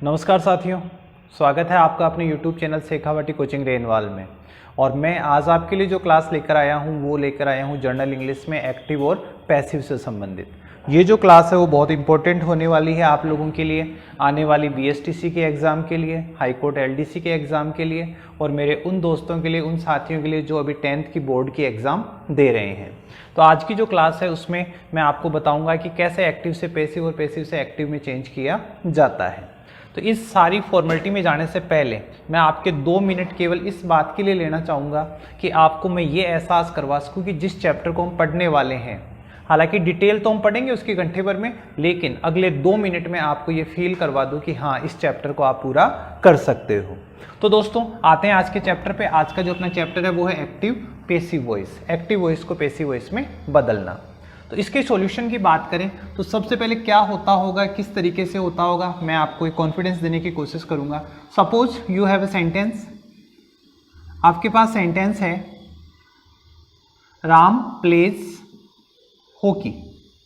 नमस्कार साथियों, स्वागत है आपका अपने YouTube channel Shekhawati coaching renewal में। और मैं आज आपके लिए जो क्लास लेकर आया हूँ वो लेकर आया हूँ जर्नल इंग्लिश में एक्टिव और पैसिव से संबंधित। ये जो क्लास है वो बहुत इंपॉर्टेंट होने वाली है आप लोगों के लिए, आने वाली BSTC के एग्ज़ाम के लिए, हाई कोर्ट LDC के एग्ज़ाम के लिए और मेरे उन दोस्तों के लिए, उन साथियों के लिए जो अभी 10th की बोर्ड की एग्ज़ाम दे रहे हैं। तो आज की जो क्लास है उसमें मैं आपको बताऊँगा कि कैसे एक्टिव से पैसिव और पैसिव से एक्टिव में चेंज किया जाता है। तो इस सारी फॉर्मेलिटी में जाने से पहले मैं आपके 2 मिनट केवल इस बात के लिए लेना चाहूँगा कि आपको मैं ये एहसास करवा सकूँ कि जिस चैप्टर को हम पढ़ने वाले हैं, हालांकि डिटेल तो हम पढ़ेंगे उसके घंटे भर में, लेकिन अगले 2 मिनट में आपको ये फील करवा दूँ कि हाँ, इस चैप्टर को आप पूरा कर सकते हो। तो दोस्तों आते हैं आज के चैप्टर पे। आज का जो अपना चैप्टर है वो है active passive voice, active voice को पैसिव वॉइस में बदलना। तो इसके सॉल्यूशन की बात करें तो सबसे पहले क्या होता होगा, किस तरीके से होता होगा, मैं आपको एक कॉन्फिडेंस देने की कोशिश करूंगा। Suppose you have a sentence, आपके पास सेंटेंस है राम प्लेज हॉकी,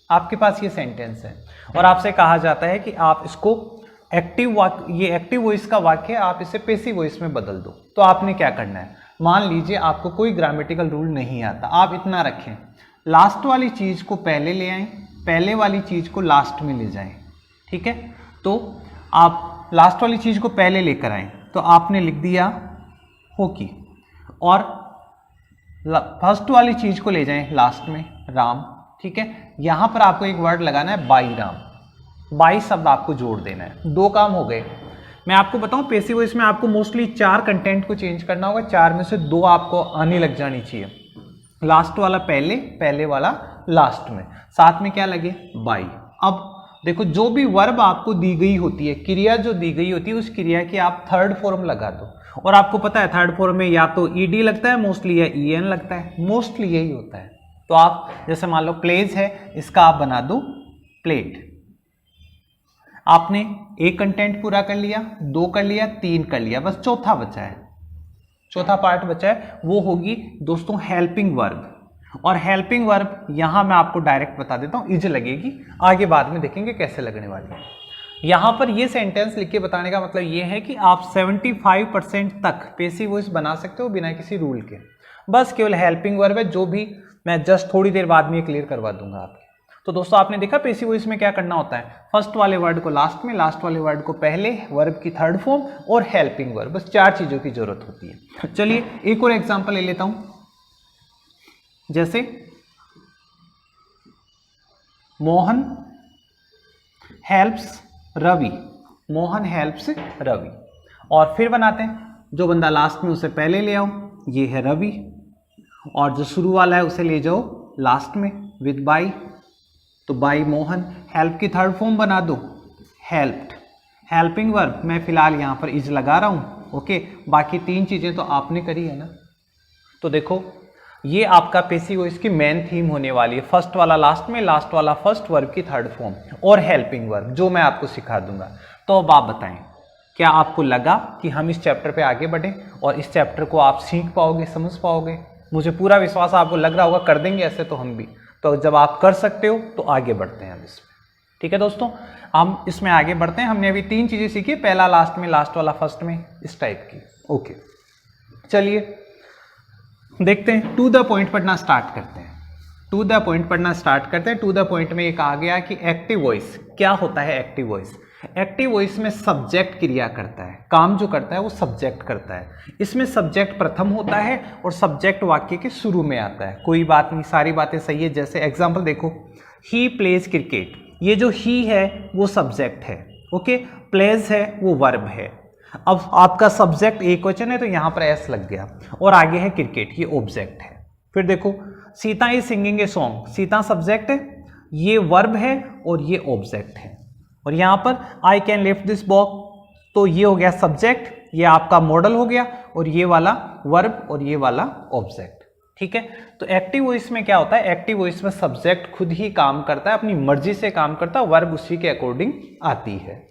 आपके पास ये सेंटेंस है और आपसे कहा जाता है कि आप इसको ये एक्टिव वॉइस का वाक्य है, आप इसे पैसिव वॉइस में बदल दो। तो आपने क्या करना है, मान लीजिए आपको कोई ग्रामेटिकल रूल नहीं आता, आप इतना रखें, लास्ट वाली चीज को पहले ले आएं, पहले वाली चीज को लास्ट में ले जाएं। ठीक है, तो आप लास्ट वाली चीज को पहले लेकर आए, तो आपने लिख दिया हॉकी, और फर्स्ट वाली चीज को ले जाएं लास्ट में, राम। ठीक है, यहां पर आपको एक वर्ड लगाना है बाई राम, बाई शब्द आपको जोड़ देना है। 2 काम हो गए। मैं आपको बताऊं पैसिव वॉइस में आपको मोस्टली 4 कंटेंट को चेंज करना होगा, 4 में से 2 आपको आने लग जानी चाहिए। लास्ट वाला पहले, पहले वाला लास्ट में, साथ में क्या लगे बाई। अब देखो, जो भी वर्ब आपको दी गई होती है, क्रिया जो दी गई होती है, उस क्रिया की आप थर्ड फॉर्म लगा दो। और आपको पता है थर्ड फॉर्म में या तो ed लगता है मोस्टली, या en लगता है, मोस्टली यही होता है। तो आप जैसे मान लो प्लेज है, इसका आप बना दो प्लेट। आपने एक कंटेंट पूरा कर लिया, 2 कर लिया, 3 कर लिया, बस चौथा बचा है, चौथा पार्ट बचा है, वो होगी दोस्तों हेल्पिंग वर्ब। और हेल्पिंग वर्ब यहां मैं आपको डायरेक्ट बता देता हूं, इज लगेगी, आगे बाद में देखेंगे कैसे लगने वाली है। यहां पर ये सेंटेंस लिख के बताने का मतलब ये है कि आप 75% तक पैसिव वॉइस बना सकते हो बिना किसी रूल के। बस केवल हेल्पिंग वर्ब है, जो भी मैं जस्ट थोड़ी देर बाद में क्लियर करवा दूंगा आपके। तो दोस्तों आपने देखा पैसिव वॉइस में क्या करना होता है, फर्स्ट वाले वर्ड को लास्ट में, लास्ट वाले वर्ड को पहले, वर्ब की थर्ड फॉर्म और हेल्पिंग वर्ब, बस 4 चीजों की जरूरत होती है। चलिए एक और एग्जांपल ले लेता हूं, जैसे मोहन हेल्प्स रवि, मोहन हेल्प्स रवि। और फिर बनाते हैं, जो बंदा लास्ट में उसे पहले ले आओ, ये है रवि, और जो शुरू वाला है उसे ले जाओ लास्ट में विद बाई, तो बाई मोहन। हेल्प की थर्ड फॉर्म बना दो हेल्प्ड, हेल्पिंग वर्ब मैं फिलहाल यहां पर इज लगा रहा हूं। ओके, बाकी 3 चीजें तो आपने करी है ना। तो देखो ये आपका पैसिव वॉइस की मेन थीम होने वाली है, फर्स्ट वाला लास्ट में, लास्ट वाला फर्स्ट, वर्ब की थर्ड फॉर्म और हेल्पिंग वर्ब, जो मैं आपको सिखा दूंगा। तो अब आप बताएं, क्या आपको लगा कि हम इस चैप्टर पे आगे बढ़े और इस चैप्टर को आप सीख पाओगे, समझ पाओगे? मुझे पूरा विश्वास आपको लग रहा होगा, कर देंगे ऐसे तो हम भी। तो जब आप कर सकते हो तो आगे बढ़ते हैं हम इसमें। ठीक है दोस्तों, हम इसमें आगे बढ़ते हैं। हमने अभी 3 चीजें सीखी, पहला लास्ट में, लास्ट वाला फर्स्ट में, इस टाइप की। ओके, चलिए देखते हैं, टू द पॉइंट पढ़ना स्टार्ट करते हैं। टू द पॉइंट पढ़ना स्टार्ट करते हैं। टू द पॉइंट में एक आ गया कि एक्टिव वॉइस क्या होता है। एक्टिव वॉइस, एक्टिव वॉइस में सब्जेक्ट क्रिया करता है, काम जो करता है वो सब्जेक्ट करता है। इसमें सब्जेक्ट प्रथम होता है और सब्जेक्ट वाक्य के शुरू में आता है। कोई बात नहीं, सारी बातें सही है। जैसे एग्जांपल देखो, ही प्लेज क्रिकेट, ये जो ही है वो सब्जेक्ट है, ओके, प्लेज है वो वर्ब है। अब आपका सब्जेक्ट एक वचन है तो यहां पर एस लग गया, और आगे है क्रिकेट, ये ऑब्जेक्ट है। फिर देखो, Sita is singing a song, Sita subject है, ये वर्ब है और ये ऑब्जेक्ट है। और यहां पर I can lift this box, तो ये हो गया सब्जेक्ट, ये आपका मॉडल हो गया, और ये वाला वर्ब और ये वाला ऑब्जेक्ट। ठीक है, तो एक्टिव वॉइस में क्या होता है, एक्टिव वॉइस में सब्जेक्ट खुद ही काम करता है, अपनी मर्जी से काम करता है, वर्ब उसी के अकॉर्डिंग आती है।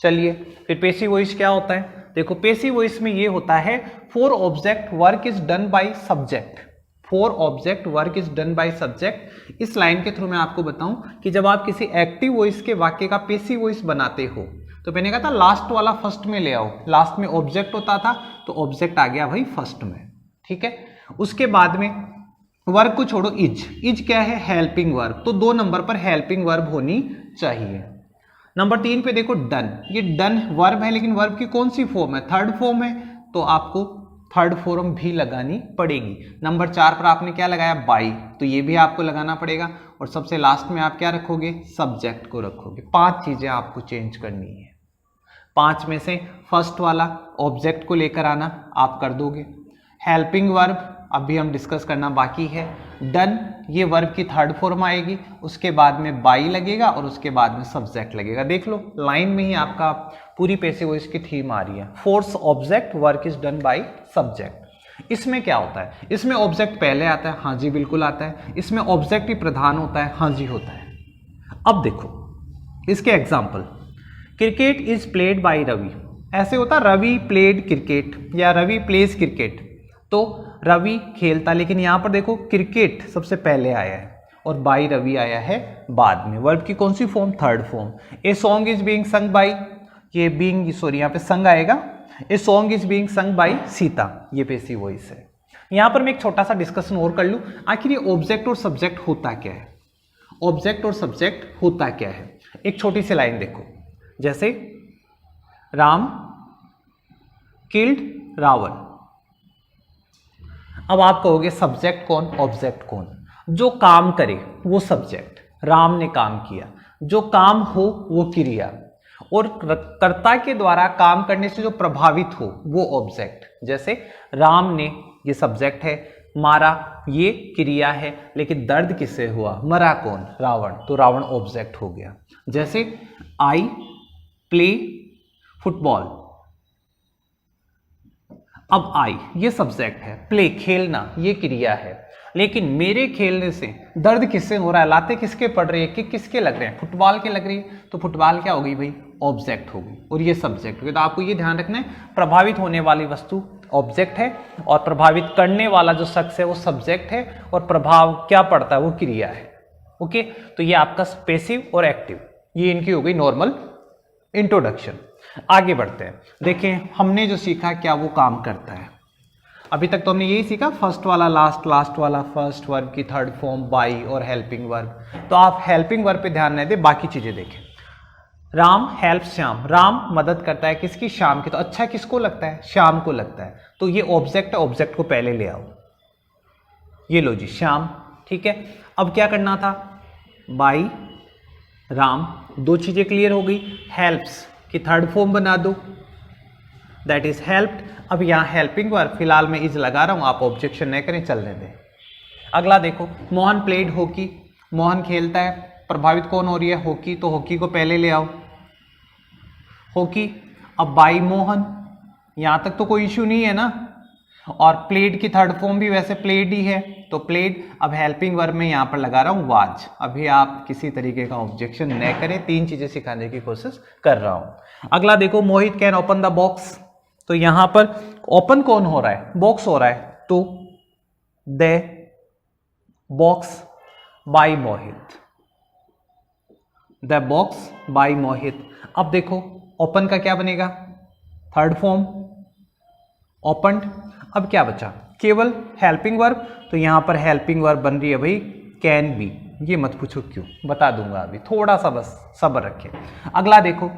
चलिए फिर पैसिव वॉइस क्या होता है। देखो पैसिव वॉइस में ये होता है, for object work is done by subject, for object work is done by subject. इस लाइन के थ्रू मैं आपको बताऊं कि जब आप किसी एक्टिव वॉइस के वाक्य का पैसिव वॉइस बनाते हो तो मैंने कहा था लास्ट वाला फर्स्ट में ले आओ, लास्ट में ऑब्जेक्ट होता था तो ऑब्जेक्ट आ गया भाई फर्स्ट में, ठीक है। उसके बाद में वर्ब को छोड़ो, इज क्या है, हेल्पिंग वर्ब, तो 2 नंबर पर हेल्पिंग वर्ब होनी चाहिए। नंबर 3 पे देखो डन, ये डन वर्ब है लेकिन वर्ब की कौन सी फॉर्म है, थर्ड फॉर्म है, तो आपको थर्ड फॉर्म भी लगानी पड़ेगी। नंबर 4 पर आपने क्या लगाया, बाई, तो ये भी आपको लगाना पड़ेगा। और सबसे लास्ट में आप क्या रखोगे, सब्जेक्ट को रखोगे। 5 चीजें आपको चेंज करनी है। 5 में से फर्स्ट वाला ऑब्जेक्ट को लेकर आना आप कर दोगे। हेल्पिंग वर्ब अभी हम डिस्कस करना बाकी है। डन ये वर्ब की थर्ड फॉर्म आएगी, उसके बाद में बाई लगेगा और उसके बाद में सब्जेक्ट लगेगा। देख लो लाइन में ही आपका पूरी पैसिव वॉइस की थीम आ रही है। Force object work is done by subject. इसमें क्या होता है, इसमें ऑब्जेक्ट पहले आता है, हाँ जी बिल्कुल आता है। इसमें ऑब्जेक्ट ही प्रधान होता है, हाँ जी होता है। अब देखो इसके example, cricket is played by Ravi, ऐसे होता रवि प्लेड क्रिकेट या रवि प्लेज क्रिकेट, तो रवि खेलता, लेकिन यहां पर देखो क्रिकेट सबसे पहले आया है और बाई रवि आया है बाद में। वर्ब की कौन सी form, third form. A song is being sung by, ये बीइंग सॉरी यहाँ पे संग आएगा। A song is being sung by Sita, ये पैसिव वॉइस है। यहां पर मैं एक छोटा सा डिस्कशन और कर लूं, आखिर ये ऑब्जेक्ट और सब्जेक्ट होता क्या है, ऑब्जेक्ट और सब्जेक्ट होता क्या है। एक छोटी सी लाइन देखो, जैसे राम किल्ड रावण, अब आप कहोगे सब्जेक्ट कौन, ऑब्जेक्ट कौन, जो काम करे वो सब्जेक्ट, राम ने काम किया, जो काम हो वो क्रिया, और कर्ता के द्वारा काम करने से जो प्रभावित हो वो ऑब्जेक्ट। जैसे राम ने, ये सब्जेक्ट है, मारा ये क्रिया है, लेकिन दर्द किससे हुआ, मरा कौन, रावण, तो रावण ऑब्जेक्ट हो गया। जैसे आई प्ले फुटबॉल, अब आई ये सब्जेक्ट है, प्ले खेलना ये क्रिया है, लेकिन मेरे खेलने से दर्द किससे हो रहा है, लाते किसके पड़ रही है, कि किसके लग रहे हैं, फुटबॉल के लग रही है, तो फुटबॉल क्या हो गई भाई, ऑब्जेक्ट होगी, और ये सब्जेक्ट होगी। तो आपको ये ध्यान रखना है, प्रभावित होने वाली वस्तु ऑब्जेक्ट है और प्रभावित करने वाला जो शख्स है वो सब्जेक्ट है, और प्रभाव क्या पड़ता है वो क्रिया है। ओके, तो ये आपका पैसिव और एक्टिव, ये इनकी हो गई नॉर्मल इंट्रोडक्शन। आगे बढ़ते हैं, देखें हमने जो सीखा क्या वो काम करता है। अभी तक तो हमने यही सीखा, फर्स्ट वाला लास्ट, लास्ट वाला फर्स्ट, वर्ब की थर्ड फॉर्म बाई और हेल्पिंग वर्ब। तो आप हेल्पिंग वर्ब पे ध्यान नहीं दें, बाकी चीजें देखें। राम हेल्प श्याम, राम मदद करता है किसकी, श्याम की, तो अच्छा किसको लगता है, श्याम को लगता है, तो ये ऑब्जेक्ट है, ऑब्जेक्ट को पहले ले आओ, ये लो जी श्याम, ठीक है। अब क्या करना था, बाई राम, 2 चीजें क्लियर हो गई। हेल्प्स की थर्ड फॉर्म बना दो, दैट इज हेल्प्ड। अब यहां हेल्पिंग वर्ब फिलहाल मैं इज लगा रहा हूं, आप ऑब्जेक्शन नहीं करें, चलने दें। अगला देखो, मोहन प्लेड हॉकी, मोहन खेलता है, प्रभावित कौन हो रही है, हॉकी, तो हॉकी को पहले ले आओ, हॉकी। अब बाई मोहन, यहां तक तो कोई इश्यू नहीं है ना, और प्लेड की थर्ड फॉर्म भी वैसे प्लेड ही है, तो प्लेड। अब हेल्पिंग वर्ब में यहां पर लगा रहा हूं वाज। अभी आप किसी तरीके का ऑब्जेक्शन न करें, 3 चीजें सिखाने की कोशिश कर रहा हूं। अगला देखो, मोहित कैन ओपन द बॉक्स, तो यहां पर ओपन कौन हो रहा है, बॉक्स हो रहा है, तो the box by Mohit, the box by Mohit. अब देखो ओपन का क्या बनेगा, थर्ड फॉर्म ओपन्ड। अब क्या बचा, केवल हेल्पिंग वर्ब, तो यहां पर हेल्पिंग वर्ब बन रही है भाई कैन बी। ये मत पूछो क्यों, बता दूंगा अभी, थोड़ा सा बस सब्र रखें। अगला देखो,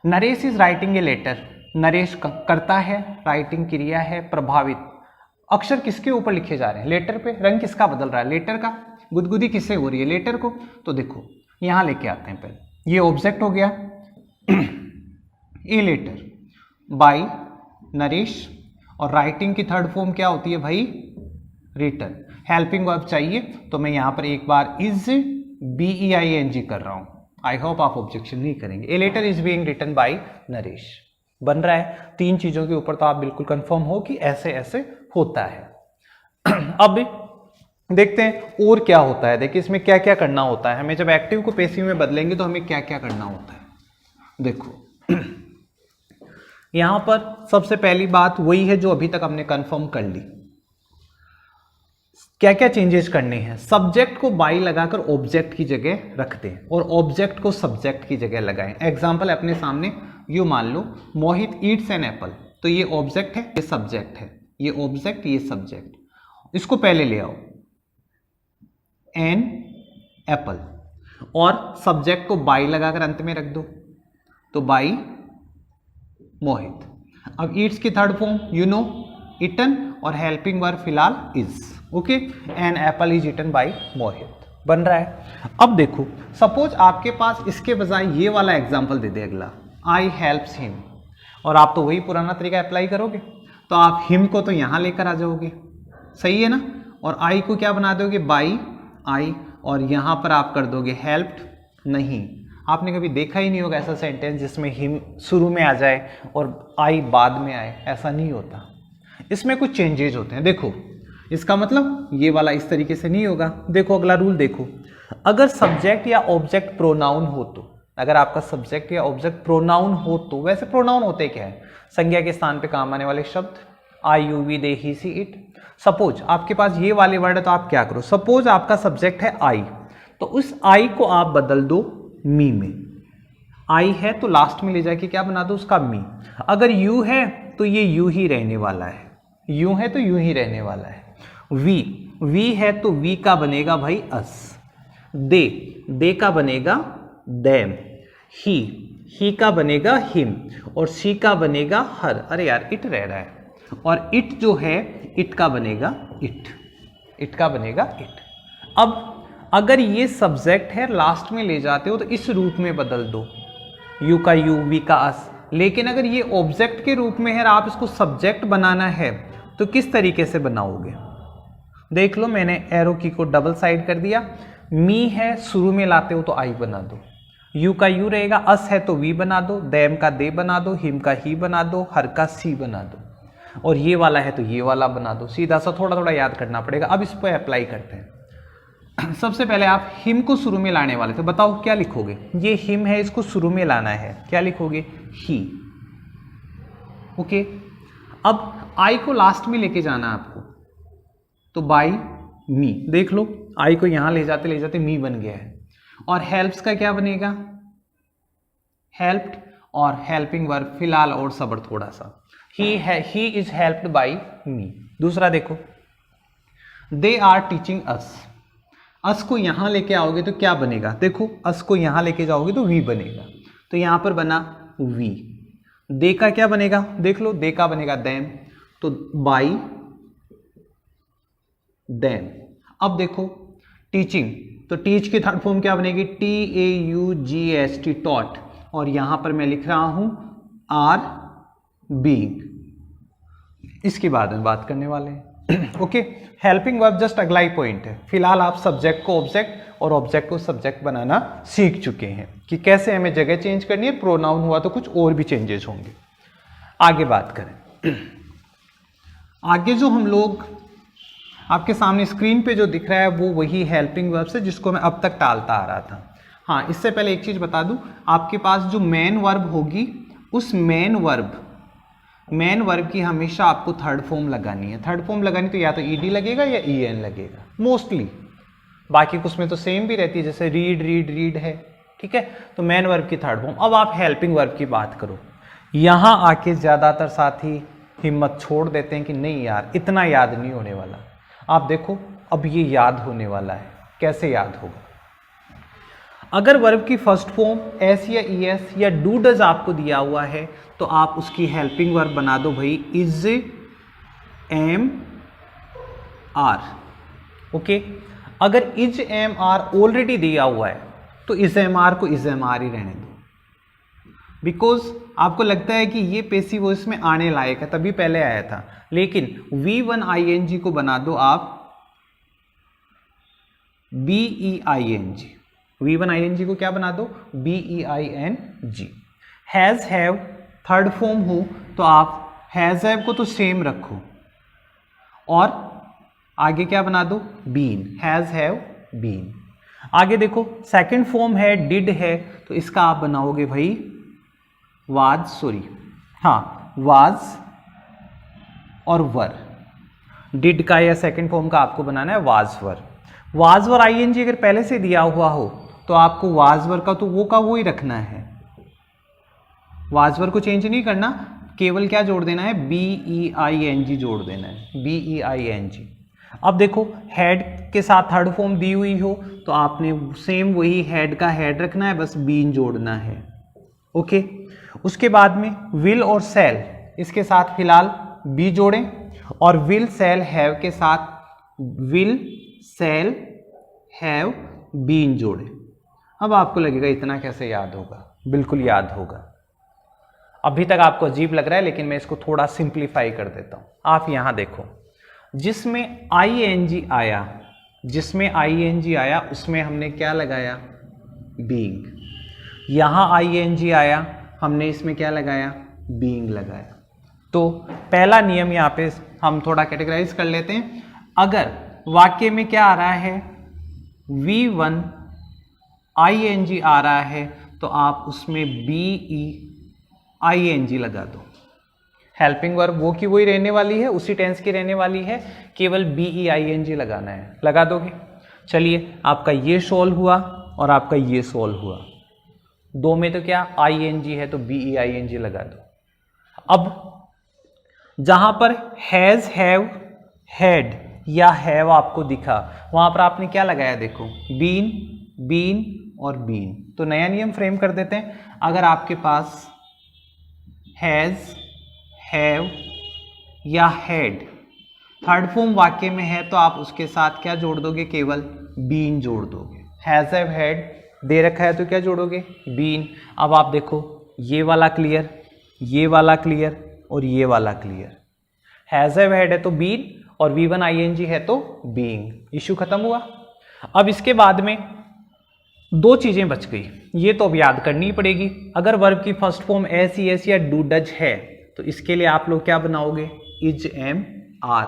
Naresh is writing a letter, Naresh करता है, राइटिंग क्रिया है, प्रभावित, अक्षर किसके ऊपर लिखे जा रहे हैं, लेटर पे, रंग किसका बदल रहा है, लेटर का, गुदगुदी किससे हो रही है, लेटर को। तो देखो यहां लेके आते हैं, पहले ये ऑब्जेक्ट हो गया ए लेटर बाय नरेश, और राइटिंग की थर्ड फॉर्म क्या होती है भाई, रिटन। हेल्पिंग वर्ब चाहिए, तो मैं यहां पर एक बार इज BEING कर रहा हूं, आई होप आप ऑब्जेक्शन नहीं करेंगे। A letter is being written by Naresh बन रहा है। 3 चीजों के ऊपर तो आप बिल्कुल कंफर्म हो कि ऐसे ऐसे होता है। अब देखते हैं और क्या होता है, देखिए इसमें क्या क्या करना होता है, हमें जब एक्टिव को पैसिव में बदलेंगे तो हमें क्या क्या करना होता है। देखो यहां पर सबसे पहली बात वही है जो अभी तक हमने कंफर्म कर ली, क्या क्या चेंजेस करने हैं। सब्जेक्ट को बाई लगाकर ऑब्जेक्ट की जगह रखते हैं और ऑब्जेक्ट को सब्जेक्ट की जगह लगाएं। एग्जांपल अपने सामने यू मान लो मोहित ईट्स एन एप्पल, तो ये ऑब्जेक्ट है, ये सब्जेक्ट है, ये ऑब्जेक्ट, ये सब्जेक्ट, इसको पहले ले आओ, एन एप्पल, और सब्जेक्ट को बाई लगाकर अंत में रख दो, तो बाई मोहित। अब ईट्स की third form you know, eaten, और हेल्पिंग वर्ब फिलहाल is, okay, an apple is eaten by Mohit बन रहा है। अब देखो सपोज आपके पास इसके बजाय ये वाला एग्जाम्पल दे दे अगला, आई हेल्प्स हिम, और आप तो वही पुराना तरीका अप्लाई करोगे, तो आप हिम को तो यहाँ लेकर आ जाओगे, सही है ना, और आई को क्या बना दोगे, बाई आई, और यहाँ पर आप कर दोगे हेल्प्ड। नहीं, आपने कभी देखा ही नहीं होगा ऐसा सेंटेंस जिसमें हिम शुरू में आ जाए और आई बाद में आए, ऐसा नहीं होता, इसमें कुछ चेंजेज होते हैं। देखो इसका मतलब ये वाला इस तरीके से नहीं होगा। देखो अगला रूल देखो, अगर सब्जेक्ट या ऑब्जेक्ट प्रोनाउन हो तो, अगर आपका सब्जेक्ट या ऑब्जेक्ट प्रोनाउन हो तो, वैसे प्रोनाउन होते क्या है, संज्ञा के स्थान पे काम आने वाले शब्द, I you we they he she it. Suppose आपके पास ये वाले वर्ड है तो आप क्या करो, सपोज आपका सब्जेक्ट है आई, तो उस आई को आप बदल दो मी में, आई है तो लास्ट में ले जाके क्या बना दो उसका मी। अगर यू है तो ये यू ही रहने वाला है, यू है तो यू ही रहने वाला है। वी है तो वी का बनेगा भाई अस, दे का बनेगा देम, ही का बनेगा हिम, और सी का बनेगा हर। अरे यार इट रह रहा है, और इट जो है इट का बनेगा इट का बनेगा इट। अब अगर ये सब्जेक्ट है लास्ट में ले जाते हो तो इस रूप में बदल दो, यू का यू, वी का अस। लेकिन अगर ये ऑब्जेक्ट के रूप में है और आप इसको सब्जेक्ट बनाना है तो किस तरीके से बनाओगे, देख लो मैंने एरो की को डबल साइड कर दिया। मी है शुरू में लाते हो तो आई बना दो, यू का यू रहेगा, अस है तो वी बना दो, देम का दे बना दो, हिम का ही बना दो, हर का सी बना दो, और ये वाला है तो ये वाला बना दो। सीधा सा थोड़ा थोड़ा याद करना पड़ेगा। अब इस पर अप्लाई करते हैं। सबसे पहले आप हिम को शुरू में लाने वाले थे, बताओ क्या लिखोगे, ये हिम है इसको शुरू में लाना है, क्या लिखोगे, ही, ओके। अब आई को लास्ट में लेके जाना आपको, तो बाई मी, देख लो आई को यहां ले जाते मी बन गया है। और हेल्प्स का क्या बनेगा, हेल्प्ड, और हेल्पिंग वर्ब फिलहाल और सबर थोड़ा सा, ही इज हेल्प्ड बाई मी। दूसरा देखो, दे आर टीचिंग अस को यहां लेके आओगे तो क्या बनेगा, देखो अस को यहां लेके जाओगे तो वी बनेगा, तो यहां पर बना वी। दे का क्या बनेगा, देख लो दे का बनेगा देम, तो बाई देम। अब देखो टीचिंग, तो टीच की थर्ड फॉर्म क्या बनेगी, TAUGST टॉट, और यहां पर मैं लिख रहा हूं आर बीइंग, इसके बाद में बात करने वाले हैं। ओके, हेल्पिंग वर्ब जस्ट अगला ही पॉइंट है। फिलहाल आप सब्जेक्ट को ऑब्जेक्ट और ऑब्जेक्ट को सब्जेक्ट बनाना सीख चुके हैं कि कैसे हमें जगह चेंज करनी है। प्रोनाउन हुआ तो कुछ और भी चेंजेस होंगे। आगे बात करें, आगे जो हम लोग आपके सामने स्क्रीन पे जो दिख रहा है वो वही हेल्पिंग वर्ब से जिसको मैं अब तक टालता आ रहा था। हाँ, इससे पहले एक चीज बता दूं, आपके पास जो मेन वर्ब होगी उस मेन वर्ब की हमेशा आपको थर्ड फॉर्म लगानी है। थर्ड फॉर्म लगानी तो या तो ईडी लगेगा या ईएन लगेगा मोस्टली, बाकी कुछ में तो सेम भी रहती है, जैसे रीड है, ठीक है। तो मेन वर्ब की थर्ड फॉर्म। अब आप हेल्पिंग वर्ब की बात करो, यहां आके ज्यादातर साथी हिम्मत छोड़ देते हैं कि नहीं यार इतना याद नहीं होने वाला। आप देखो अब ये याद होने वाला है, कैसे याद होगा। अगर वर्ब की फर्स्ट फॉर्म एस या ईएस या डू डज आपको दिया हुआ है तो आप उसकी हेल्पिंग वर्ब बना दो भाई इज एम आर, ओके। अगर इज एम आर ऑलरेडी दिया हुआ है तो इज एम आर को इज एम आर ही रहने दो, बिकॉज आपको लगता है कि ये पेसिव वॉइस में आने लायक है तभी पहले आया था। लेकिन V1 ING को बना दो आप BEING, V1 ING को क्या बना दो BEING। Has have third form हो तो आप हैज हैव को तो सेम रखो और आगे क्या बना दो बीन, हैज हैव बीन। आगे देखो सेकंड फॉर्म है डिड है तो इसका आप बनाओगे भाई वाज और वर। डिड का या सेकंड फॉर्म का आपको बनाना है वाज वर आईएनजी अगर पहले से दिया हुआ हो तो आपको वाज वर का तो वो ही रखना है, वाज को चेंज नहीं करना, केवल क्या जोड़ देना है, BEING जोड़ देना है, BEING। अब देखो हेड के साथ थर्ड फॉर्म दी हुई हो तो आपने सेम वही हेड का हेड रखना है, बस बीन जोड़ना है। ओके, उसके बाद में विल और सेल, इसके साथ फिलहाल बी जोड़ें, और विल सेल हैव के साथ विल सेल हैव बीन जोड़ें। अब आपको लगेगा इतना कैसे याद होगा, बिल्कुल याद होगा। अभी तक आपको अजीब लग रहा है लेकिन मैं इसको थोड़ा सिंप्लीफाई कर देता हूं। आप यहां देखो, जिसमें ING आया, जिसमें ING आया उसमें हमने क्या लगाया, बीइंग। यहां ING आया, हमने इसमें क्या लगाया, बीइंग लगाया। तो पहला नियम यहां पे हम थोड़ा कैटेगराइज कर लेते हैं। अगर वाक्य में क्या आ रहा है, V1 ING आ रहा है तो आप उसमें BEING लगा दो। हेल्पिंग वर्ब वो की वही रहने वाली है, उसी टेंस की रहने वाली है, केवल BEING लगाना है, लगा दोगे। चलिए, आपका ये सोल्व हुआ और आपका ये सोल्व हुआ। दो में तो क्या ING है तो BEING लगा दो। अब जहां पर हैज, हैव, हैड या हैव आपको दिखा, वहां पर आपने क्या लगाया, देखो बीन, बीन और बीन। तो नया नियम फ्रेम कर देते हैं। अगर आपके पास हैज, हैव या हैड थर्ड फॉर्म वाक्य में है तो आप उसके साथ क्या जोड़ दोगे, केवल बीन जोड़ दोगे। हैज, हैव, हैड दे रखा है तो क्या जोड़ोगे, बीन। अब आप देखो, ये वाला क्लियर, ये वाला क्लियर और ये वाला क्लियर। हैज, हैव, हैड है तो बीन और V1 ING है तो बीइंग। इश्यू खत्म हुआ। अब इसके बाद में दो चीजें बच गई, ये तो अब याद करनी ही पड़ेगी। अगर वर्ब की फर्स्ट फॉर्म एस, एस या डू, डज है तो इसके लिए आप लोग क्या बनाओगे, इज, एम, आर।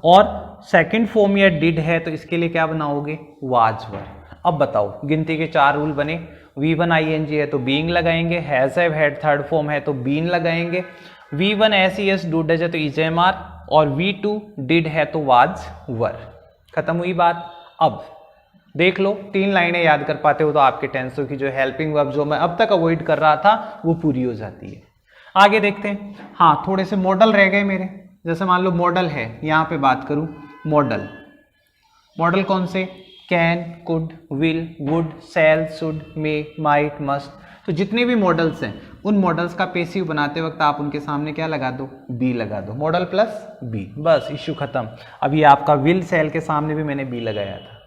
और सेकंड फॉर्म या डिड है तो इसके लिए क्या बनाओगे, वाज, वर। अब बताओ, गिनती के 4 रूल बने। V1 ING है तो बीइंग लगाएंगे, has, have, had third form है तो बीन लगाएंगे, V1 S, es do, does है तो इज, एम, आर, और V2 डिड है तो वाज, वर। खत्म हुई बात। अब देख लो, 3 लाइनें याद कर पाते हो तो आपके टेंसों की जो हेल्पिंग वर्ब जो मैं अब तक अवॉइड कर रहा था वो पूरी हो जाती है। आगे देखते हैं। हाँ, थोड़े से मॉडल रह गए मेरे। जैसे मान लो मॉडल है, यहां पे बात करूं मॉडल, मॉडल कौन से, can, could, will, would, shall, should, may, might, must. तो जितने भी मॉडल्स हैं उन मॉडल्स का पेसिव बनाते वक्त आप उनके सामने क्या लगा दो, बी लगा दो। मॉडल प्लस बी, बस इश्यू खत्म। अब ये आपका विल, शैल के सामने भी मैंने बी लगाया था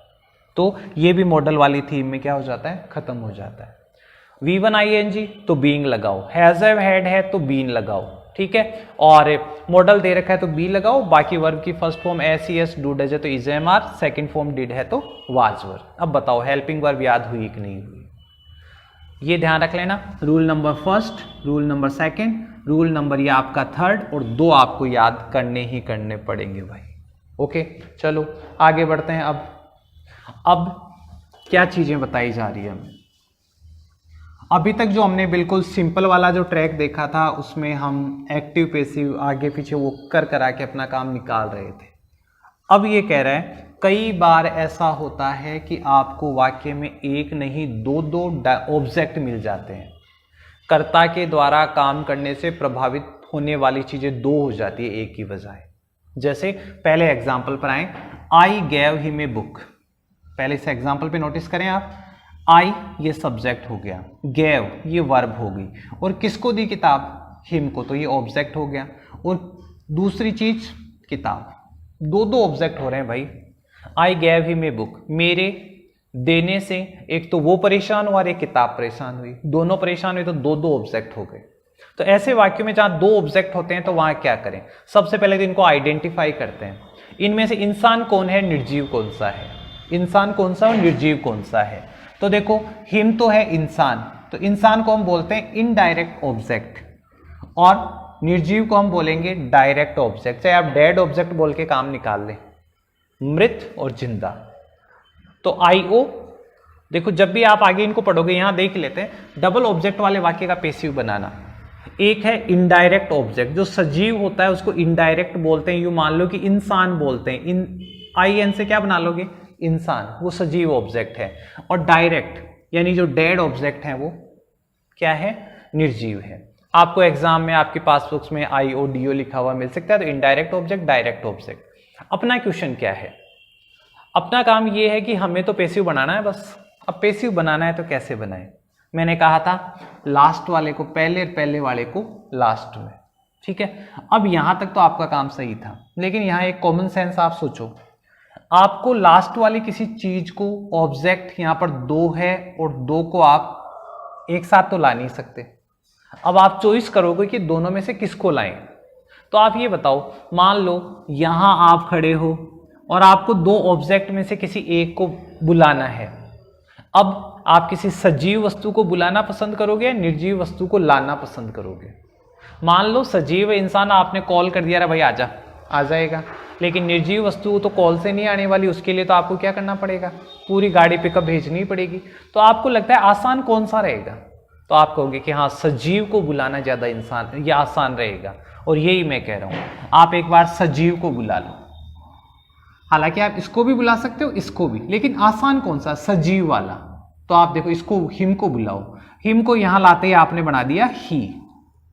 तो ये भी मॉडल वाली थीम में क्या हो जाता है, खत्म हो जाता है। V1 ING तो बीइंग लगाओ, हैज, हैव, हैड है तो बीन लगाओ, ठीक है। और मॉडल दे रखा है तो बी लगाओ। बाकी वर्ब की first form s, es do, does है तो is, am, are, second form did है तो वाज, वर। अब बताओ हेल्पिंग वर्ब याद हुई कि नहीं हुई, ये ध्यान रख लेना। Rule number first, rule number second, rule number ये आपका थर्ड, और 2 आपको याद करने ही करने पड़ेंगे भाई। ओके, चलो आगे बढ़ते हैं। अब क्या चीजें बताई जा रही है हमें। अभी तक जो हमने बिल्कुल सिंपल वाला जो ट्रैक देखा था उसमें हम एक्टिव पैसिव आगे पीछे वो करा के अपना काम निकाल रहे थे। अब ये कह रहा है कई बार ऐसा होता है कि आपको वाक्य में एक नहीं 2 ऑब्जेक्ट मिल जाते हैं। कर्ता के द्वारा काम करने से प्रभावित होने वाली चीजें 2 हो जाती है एक की बजाय। जैसे पहले एग्जाम्पल पर आए, आई गैव हिम ए बुक। पहले इस एग्जाम्पल पे नोटिस करें आप, आई ये सब्जेक्ट हो गया, गैव ये वर्ब हो गई, और किसको दी किताब, हिम को, तो ये ऑब्जेक्ट हो गया। और दूसरी चीज किताब, 2 ऑब्जेक्ट हो रहे हैं भाई। आई गैव हिम ए बुक, मेरे देने से एक तो वो परेशान हुआ और एक किताब परेशान हुई, दोनों परेशान हुए तो 2 ऑब्जेक्ट हो गए। तो ऐसे वाक्यों में जहां 2 ऑब्जेक्ट होते हैं तो वहां क्या करें, सबसे पहले तो इनको आइडेंटिफाई करते हैं। इनमें से इंसान कौन है, निर्जीव कौन सा है, इंसान कौन सा और निर्जीव कौन सा है। तो देखो हिम तो है इंसान, तो इंसान को हम बोलते हैं इनडायरेक्ट ऑब्जेक्ट, और निर्जीव को हम बोलेंगे डायरेक्ट ऑब्जेक्ट। चाहे आप डेड ऑब्जेक्ट बोल के काम निकाल लें, मृत और जिंदा। तो IO देखो, जब भी आप आगे इनको पढ़ोगे यहां देख लेते हैं, डबल ऑब्जेक्ट वाले वाक्य का पेसिव बनाना। एक है इनडायरेक्ट ऑब्जेक्ट, जो सजीव होता है उसको इनडायरेक्ट बोलते हैं। यूं मान लो कि इंसान बोलते हैं, IN से क्या बना लोगे, इंसान, वो सजीव ऑब्जेक्ट है। और डायरेक्ट यानी जो डेड ऑब्जेक्ट है वो क्या है, निर्जीव है। आपको एग्जाम में आपकी पासबुक्स में IODO लिखा हुआ मिल सकता है। तो इनडायरेक्ट ऑब्जेक्ट, डायरेक्ट ऑब्जेक्ट। अपना क्वेश्चन क्या है, अपना काम ये है कि हमें तो पैसिव बनाना है बस। अब पैसिव बनाना है तो कैसे बनाए, मैंने कहा था लास्ट वाले को पहले, पहले वाले को लास्ट में, ठीक है। अब यहां तक तो आपका काम सही था, लेकिन यहां एक कॉमन सेंस आप सोचो, आपको लास्ट वाली किसी चीज को, ऑब्जेक्ट यहां पर दो है और दो को आप एक साथ तो ला नहीं सकते। अब आप चॉइस करोगे कि दोनों में से किसको लाएं। तो आप ये बताओ, मान लो यहां आप खड़े हो और आपको दो ऑब्जेक्ट में से किसी एक को बुलाना है। अब आप किसी सजीव वस्तु को बुलाना पसंद करोगे या निर्जीव वस्तु को लाना पसंद करोगे। मान लो सजीव इंसान, आपने कॉल कर दिया, भाई आजा, आ जाएगा। लेकिन निर्जीव वस्तु तो कॉल से नहीं आने वाली, उसके लिए तो आपको क्या करना पड़ेगा, पूरी गाड़ी पिकअप भेजनी पड़ेगी। तो आपको लगता है आसान कौन सा रहेगा, तो आप कहोगे कि हाँ सजीव को बुलाना ज्यादा इंसान या आसान रहेगा। और यही मैं कह रहा हूं, आप एक बार सजीव को बुला लो। हालांकि आप इसको भी बुला सकते हो, इसको भी, लेकिन आसान कौन सा, सजीव वाला। तो आप देखो, इसको हिम को बुलाओ। हिम को यहां लाते ही आपने बना दिया ही।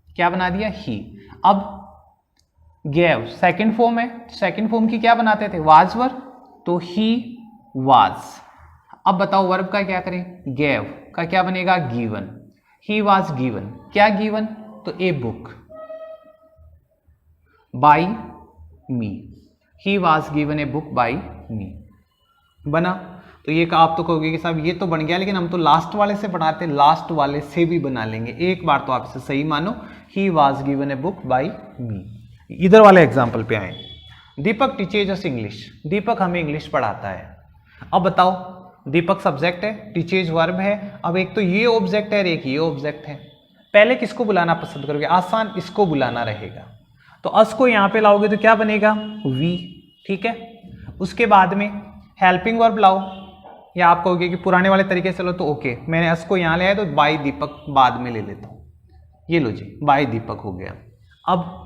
क्या बना दिया, ही। अब गैव सेकंड फॉर्म है, सेकंड फॉर्म की क्या बनाते थे, वाज वर, तो ही वाज। अब बताओ वर्ब का क्या करें, गैव का क्या बनेगा, गिवन। ही वाज गिवन, क्या गिवन, तो a book by me. He was given a book by me बना। तो ये आप तो कहोगे कि साहब ये तो बन गया, लेकिन हम तो लास्ट वाले से बनाते, लास्ट वाले से भी बना लेंगे। एक बार तो आप इसे सही मानो, he was given a book by me. इधर वाले एग्जाम्पल पे आए, दीपक टीचेज अस इंग्लिश। दीपक हमें इंग्लिश पढ़ाता है। अब बताओ, दीपक सब्जेक्ट है, टीचेज वर्ब है। अब एक तो ये ऑब्जेक्ट है और एक ये ऑब्जेक्ट है। पहले किसको बुलाना पसंद करोगे, आसान इसको बुलाना रहेगा। तो अस को यहां पे लाओगे तो क्या बनेगा, वी, ठीक है। उसके बाद में हेल्पिंग वर्ब लाओ, या आप कहोगे कि पुराने वाले तरीके से लो, तो ओके, मैंने अस को यहां ले आया तो बाय दीपक बाद में ले लेता हूं। ये लो जी, बाय दीपक हो गया। अब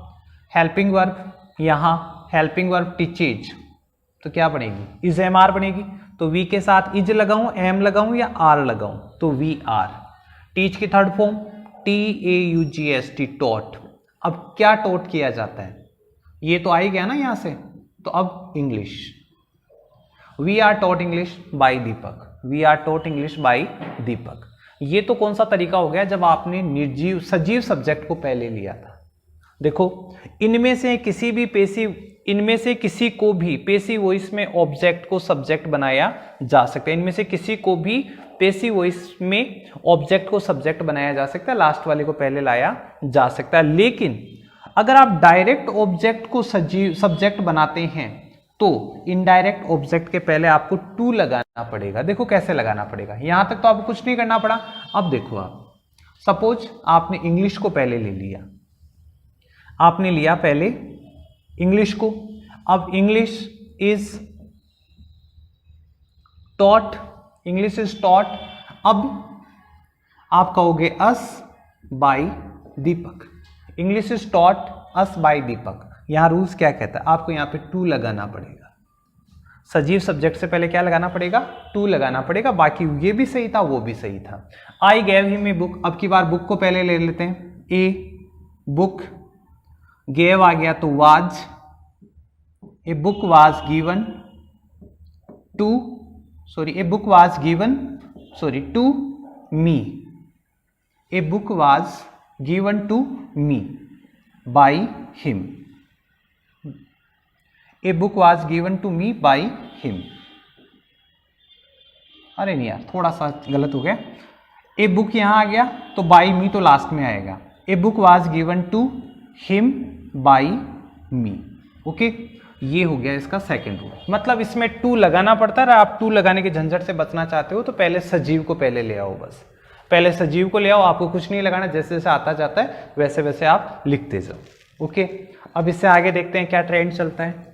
हेल्पिंग वर्ब, यहां हेल्पिंग वर्ब टीचेज, तो क्या बनेगी, इज एम आर बनेगी। तो वी के साथ इज लगाऊं, एम लगाऊं या आर लगाऊं, तो वी आर। टीच की थर्ड फॉर्म TAUGST, टॉट। अब क्या टॉट किया जाता है, ये तो आ ही गया ना यहां से। तो अब English, we are taught English by Deepak, we are taught English by Deepak. ये तो कौन सा तरीका हो गया, जब आपने निर्जीव सजीव सब्जेक्ट को पहले लिया था। देखो, इनमें से किसी भी पेसिव, इनमें से किसी को भी पेसिव वॉइस में ऑब्जेक्ट को सब्जेक्ट बनाया जा सकता है। इनमें से किसी को भी पेसिव वॉइस में ऑब्जेक्ट को सब्जेक्ट बनाया जा सकता है, लास्ट वाले को पहले लाया जा सकता है। लेकिन अगर आप डायरेक्ट ऑब्जेक्ट को सजीव सब्जेक्ट बनाते हैं तो इनडायरेक्ट ऑब्जेक्ट के पहले आपको टू लगाना पड़ेगा। देखो कैसे लगाना पड़ेगा, यहां तक तो आपको कुछ नहीं करना पड़ा। अब देखो, आप सपोज आपने इंग्लिश को पहले ले लिया, आपने लिया पहले इंग्लिश को। अब English is taught, English is taught. अब आप कहोगे us by Deepak, English is taught us by Deepak. यहां रूल्स क्या कहता है, आपको यहां पे टू लगाना पड़ेगा। सजीव सब्जेक्ट से पहले क्या लगाना पड़ेगा, टू लगाना पड़ेगा। बाकी ये भी सही था, वो भी सही था। आई गैव हिम ए बुक, अब की बार बुक को पहले ले लेते हैं। ए बुक, गेव आ गया तो was, a book was given to, sorry a book was given, sorry to me, a book was given to me by him, a book was given to me by him. अरे नहीं यार, थोड़ा सा गलत हो गया। ए बुक यहां आ गया तो बाय मी तो लास्ट में आएगा। A book was given to him by me, okay. ये हो गया इसका सेकंड रूल। मतलब इसमें टू लगाना पड़ता है। आप टू लगाने के झंझट से बचना चाहते हो तो पहले सजीव को पहले ले आओ, बस पहले सजीव को ले आओ। आपको कुछ नहीं लगाना, जैसे जैसे आता जाता है वैसे वैसे आप लिखते जाओ, ओके। अब इससे आगे देखते हैं क्या ट्रेंड चलता है।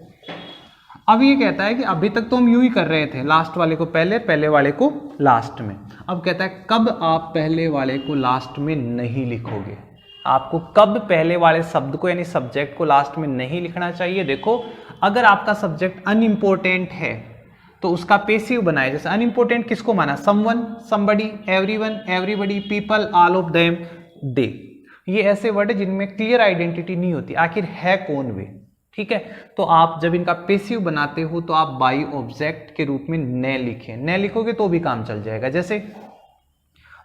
अब ये कहता है कि अभी तक तो हम यूं ही कर रहे थे, लास्ट वाले को पहले, पहले वाले को लास्ट में। अब कहता है कब आप पहले वाले को लास्ट में नहीं लिखोगे, आपको कब पहले वाले शब्द को यानी सब्जेक्ट को लास्ट में नहीं लिखना चाहिए। देखो, अगर आपका सब्जेक्ट अनइम्पोर्टेंट है तो उसका पेसिव बनाए। जैसे अनइम्पोर्टेंट किसको माना, someone, somebody, everyone, everybody, people, all of them, they. ये ऐसे वर्ड है जिनमें क्लियर आइडेंटिटी नहीं होती, आखिर है कौन वे। ठीक है, तो आप जब इनका पेसिव बनाते हो तो आप बाई ऑब्जेक्ट के रूप में न लिखें, न लिखोगे तो भी काम चल जाएगा। जैसे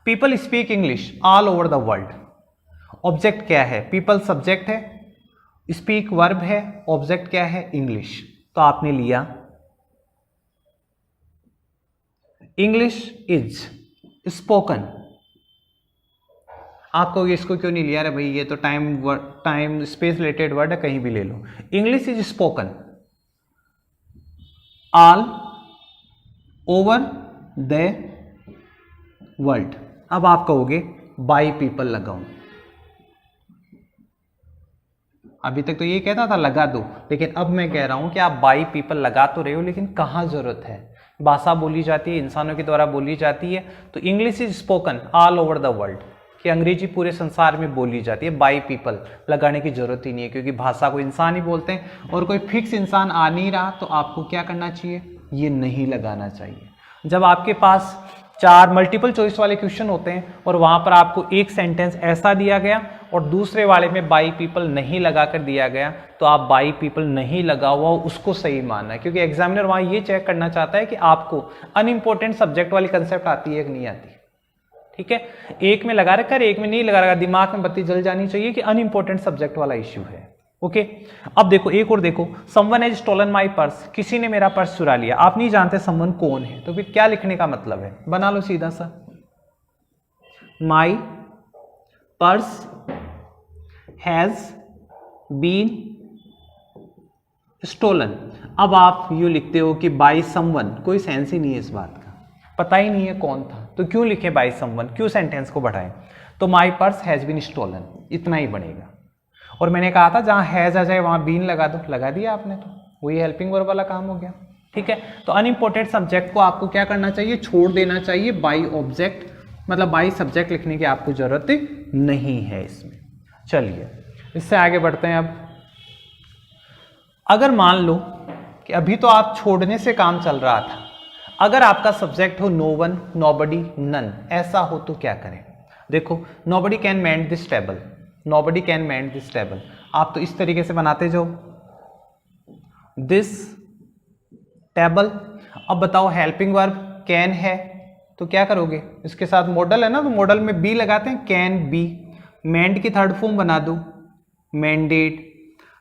people speak English all over the world, object क्या है, पीपल सब्जेक्ट है, स्पीक वर्ब है, ऑब्जेक्ट क्या है, इंग्लिश। तो आपने लिया इंग्लिश इज स्पोकन। आप कहोगे इसको क्यों नहीं लिया रे भाई, ये तो टाइम स्पेस रिलेटेड वर्ड है, कहीं भी ले लो। English is spoken all over the world. अब आप कहोगे बाई पीपल लगाऊं, अभी तक तो ये कहता था लगा दो, लेकिन अब मैं कह रहा हूं कि आप बाई पीपल लगा तो रहे हो, लेकिन कहां जरूरत है। भाषा बोली जाती है, इंसानों के द्वारा बोली जाती है, तो English is spoken all over the world, कि अंग्रेजी पूरे संसार में बोली जाती है, बाई पीपल लगाने की जरूरत ही नहीं है, क्योंकि भाषा को इंसान ही बोलते हैं और कोई फिक्स इंसान आ नहीं रहा, तो आपको क्या करना चाहिए, ये नहीं लगाना चाहिए। जब आपके पास 4 मल्टीपल चॉइस वाले क्वेश्चन होते हैं और वहां पर आपको एक सेंटेंस ऐसा दिया गया और दूसरे वाले में बाई पीपल नहीं लगा कर दिया गया, तो आप बाई पीपल नहीं लगा हुआ उसको सही मानना है, क्योंकि एग्जामिनर वहां ये चेक करना चाहता है कि आपको अनइम्पोर्टेंट सब्जेक्ट वाली कंसेप्ट आती है कि नहीं आती। ठीक है, एक में लगा रखा है, एक में नहीं लगा रखा, दिमाग में बत्ती जल जानी चाहिए कि अनइम्पोर्टेंट सब्जेक्ट वाला इश्यू है। ओके, अब देखो एक और देखो, someone has stolen my purse, किसी ने मेरा पर्स चुरा लिया। आप नहीं जानते समवन कौन है, तो फिर क्या लिखने का मतलब है, बना लो सीधा सा, my purse has been stolen. अब आप यू लिखते हो कि बाई समवन, कोई सेंस ही नहीं है इस बात का, पता ही नहीं है कौन था, तो क्यों लिखे बाई समवन, क्यों सेंटेंस को बढ़ाएं। तो my purse has been stolen, इतना ही बनेगा। और मैंने कहा था जहां हैज आ जाए वहां बीन लगा दो, लगा दिया आपने, तो वही हेल्पिंग वर्ब वाला काम हो गया। ठीक है, तो अनइम्पोर्टेंट सब्जेक्ट को आपको क्या करना चाहिए, छोड़ देना चाहिए, बाई ऑब्जेक्ट मतलब बाई सब्जेक्ट लिखने की आपको जरूरत नहीं है इसमें। चलिए इससे आगे बढ़ते हैं। अब अगर मान लो कि अभी तो आप छोड़ने से काम चल रहा था, अगर आपका सब्जेक्ट हो नो वन, नोबडी, नन, ऐसा हो तो क्या करें। देखो, nobody can mend this table, nobody can mend this table, आप तो इस तरीके से बनाते जाओ, दिस टेबल। अब बताओ हेल्पिंग वर्ब कैन है, तो क्या करोगे, इसके साथ मॉडल है ना, तो मॉडल में बी लगाते हैं, कैन बी। मेंड की थर्ड फॉर्म बना दो, mandate,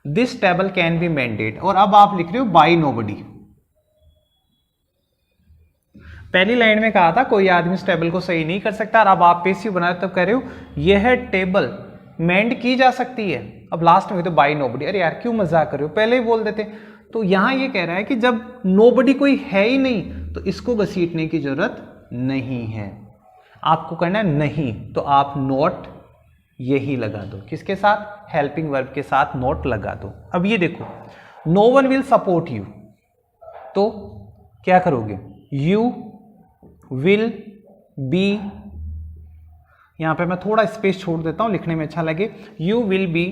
this table can be mandate. और अब आप लिख रहे हो बाई नोबडी। पहली लाइन में कहा था कोई आदमी इस टेबल को सही नहीं कर सकता, और अब आप पेसिव बना रहे, तब कह रहे हो यह टेबल मेंड की जा सकती है। अब लास्ट में तो बाई नोबडी, अरे यार क्यों मजाक कर रहे हो, पहले ही बोल देते। तो यहां ये कह रहा है कि जब नोबडी कोई है ही नहीं, तो इसको घसीटने की जरूरत नहीं है, आपको करना है नहीं, तो आप नॉट यही लगा दो, किसके साथ, हेल्पिंग वर्ब के साथ नॉट लगा दो। अब ये देखो, no one will support you, तो क्या करोगे, यू विल बी, यहां पे मैं थोड़ा स्पेस छोड़ देता हूं लिखने में अच्छा लगे, यू विल बी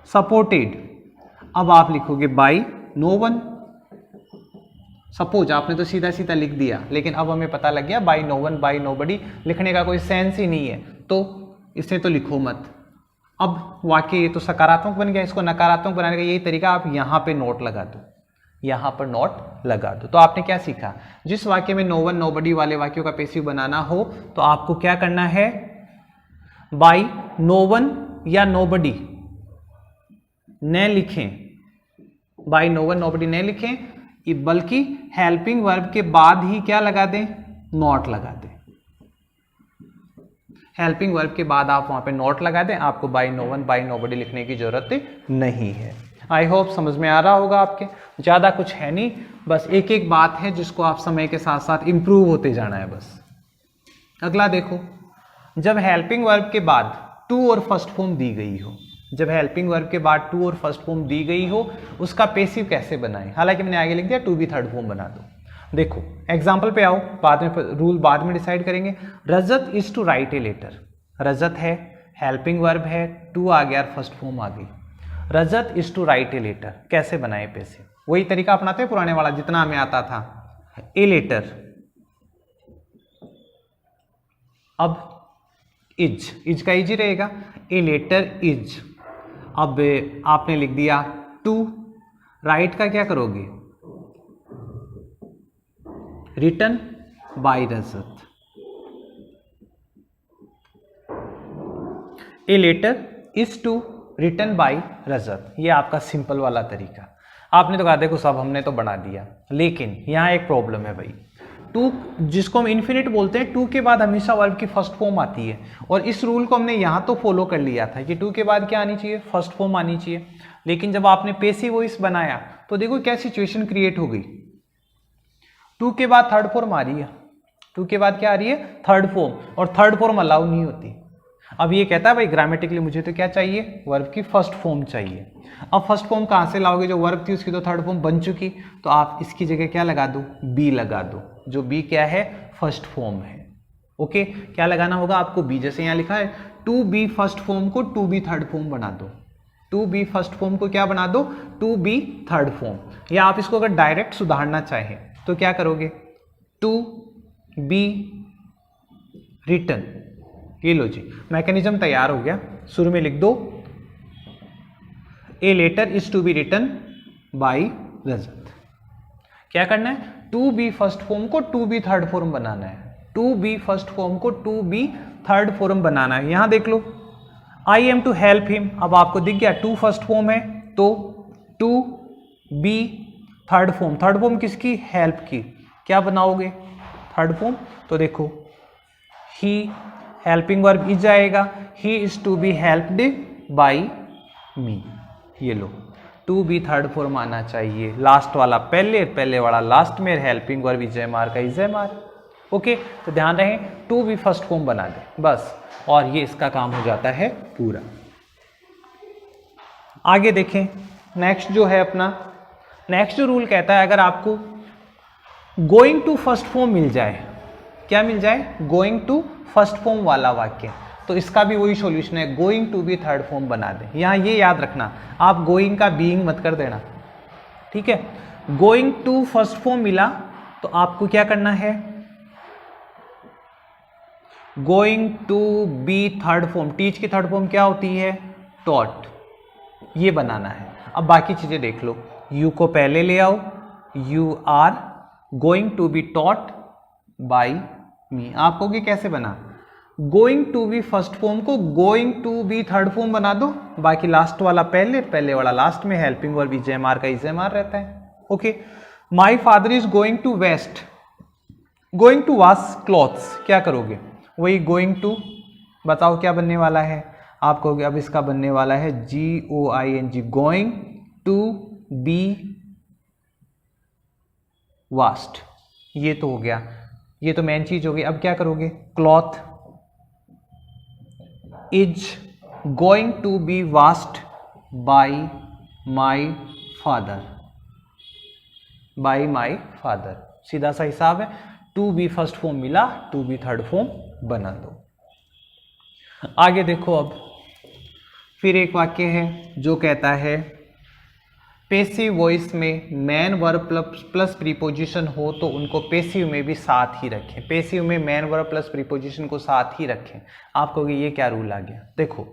सपोर्टेड। अब आप लिखोगे बाई नो वन। सपोज आपने तो सीधा सीधा लिख दिया, लेकिन अब हमें पता लग गया by no one, by nobody लिखने का कोई सेंस ही नहीं है, तो इसे तो लिखो मत। अब वाक्य ये तो सकारात्मक बन गया, इसको नकारात्मक बनाने का यही तरीका, आप यहां पे नोट लगा दो, यहां पर नोट लगा दो। तो आपने क्या सीखा, जिस वाक्य में नो वन नोबडी वाले वाक्यों का पेसिव बनाना हो, तो आपको क्या करना है, बाई नो वन या नोबडी न लिखें, बाई नो वन नोबडी न लिखें, बल्कि हेल्पिंग वर्ब के बाद ही क्या लगा दें, नॉट लगा दें। हेल्पिंग वर्ब के बाद आप वहां पे नॉट लगा दें, आपको by no one by nobody लिखने की जरूरत नहीं है। आई होप समझ में आ रहा होगा आपके, ज्यादा कुछ है नहीं, बस एक एक बात है जिसको आप समय के साथ साथ इंप्रूव होते जाना है बस। अगला देखो, जब हेल्पिंग वर्ब के बाद टू और फर्स्ट फॉर्म दी गई हो, जब हेल्पिंग वर्ब के बाद टू और फर्स्ट फॉर्म दी गई हो, उसका पेसिव कैसे बनाएं। हालांकि मैंने आगे लिख दिया टू भी थर्ड फॉर्म बना दो। देखो एग्जांपल पे आओ, बाद में रूल बाद में डिसाइड करेंगे। Rajat is to write a letter, Rajat है, हेल्पिंग वर्ब है, टू आ गया, फर्स्ट फॉर्म आ गई। Rajat is to write a letter, कैसे बनाए पेसिव, वही तरीका अपनाते हैं पुराने वाला जितना हमें आता था। ए लेटर अब इज का इज ही रहेगा, ए लेटर इज। अब आपने लिख दिया टू, राइट का क्या करोगे, written by Rajat. A letter is to written by Rajat, ये आपका सिंपल वाला तरीका। आपने तो कहा देखो सब हमने तो बना दिया, लेकिन यहाँ एक प्रॉब्लम है भाई, टू जिसको हम इन्फिनिट बोलते हैं, टू के बाद हमेशा वर्ब की फर्स्ट फॉर्म आती है, और इस रूल को हमने यहाँ तो फॉलो कर लिया था कि टू के बाद क्या आनी चाहिए, फर्स्ट फॉर्म आनी चाहिए। लेकिन जब आपने पेसिव वॉइस बनाया तो देखो क्या सिचुएशन क्रिएट हो गई, टू के बाद थर्ड फॉर्म आ रही है, टू के बाद क्या आ रही है, थर्ड फॉर्म, और थर्ड फॉर्म अलाउ नहीं होती। अब ये कहता है भाई ग्रामेटिकली मुझे तो क्या चाहिए, वर्ब की फर्स्ट फॉर्म चाहिए। अब फर्स्ट फॉर्म कहाँ से लाओगे, जो वर्ब थी उसकी तो थर्ड फॉर्म बन चुकी, तो आप इसकी जगह क्या लगा दो, बी लगा दो, जो बी क्या है, फर्स्ट फॉर्म है। ओके, क्या लगाना होगा आपको, बी। जैसे यहाँ लिखा है टू बी फर्स्ट फॉर्म को टू बी थर्ड फॉर्म बना दो, टू बी फर्स्ट फॉर्म को क्या बना दो, टू बी थर्ड फॉर्म। या आप इसको अगर डायरेक्ट सुधारना चाहें तो क्या करोगे, टू बी रिटन। ये लो जी, मैकेनिज्म तैयार हो गया। शुरू में लिख दो a letter is to be written by Rajat. क्या करना है, टू बी फर्स्ट फॉर्म को टू बी थर्ड फॉर्म बनाना है, टू बी फर्स्ट फॉर्म को टू बी थर्ड फॉर्म बनाना है। यहां देख लो, I am to help him, अब आपको दिख गया टू फर्स्ट फॉर्म है, तो to be third form, third form किसकी, हेल्प की, क्या बनाओगे थर्ड फॉर्म, तो देखो ही, हेल्पिंग वर्ब इज आएगा, he is to be helped by me. ये लो, टू बी थर्ड फॉर्म आना चाहिए, लास्ट वाला पहले, पहले वाला लास्ट में, helping verb is am are का इज एम आर। ओके, तो ध्यान रहे टू बी फर्स्ट फॉर्म बना दे बस, और ये इसका काम हो जाता है पूरा। आगे देखें, नेक्स्ट जो है अपना, नेक्स्ट जो रूल कहता है अगर आपको गोइंग टू फर्स्ट फॉर्म मिल जाए, क्या मिल जाए, गोइंग टू फर्स्ट फॉर्म वाला वाक्य, तो इसका भी वही सॉल्यूशन है, going to be third form बना दे। यहां ये याद रखना, आप गोइंग का बीइंग मत कर देना, ठीक है। गोइंग टू फर्स्ट फॉर्म मिला तो आपको क्या करना है, going to be third form, teach की थर्ड फॉर्म क्या होती है, टॉट, ये बनाना है। अब बाकी चीजें देख लो, यू को पहले ले आओ, you are going to be taught by me. आप कहोगे कैसे बना, going to be first form को going to be third form बना दो, बाकी लास्ट वाला पहले, पहले वाला लास्ट में, helping verb is am are का इज एम आर रहता है। Okay, my father is going to waste, going to wash clothes, क्या करोगे, वही गोइंग टू, बताओ क्या बनने वाला है, आप कहोगे अब इसका बनने वाला है GOING, going to be washed, ये तो हो गया, ये तो मेन चीज होगी। अब क्या करोगे, cloth is going to be washed by my father, by my father, सीधा सा हिसाब है, टू बी फर्स्ट फॉर्म मिला, टू बी थर्ड फॉर्म बना दो। आगे देखो, अब फिर एक वाक्य है जो कहता है पेसिव वॉइस में मैन वर्ब प्लस प्रीपोजिशन हो तो उनको पेसिव में भी साथ ही रखें, पेसिव में मैन वर्ब प्लस प्रीपोजिशन को साथ ही रखें। आप कहोगे ये क्या रूल आ गया, देखो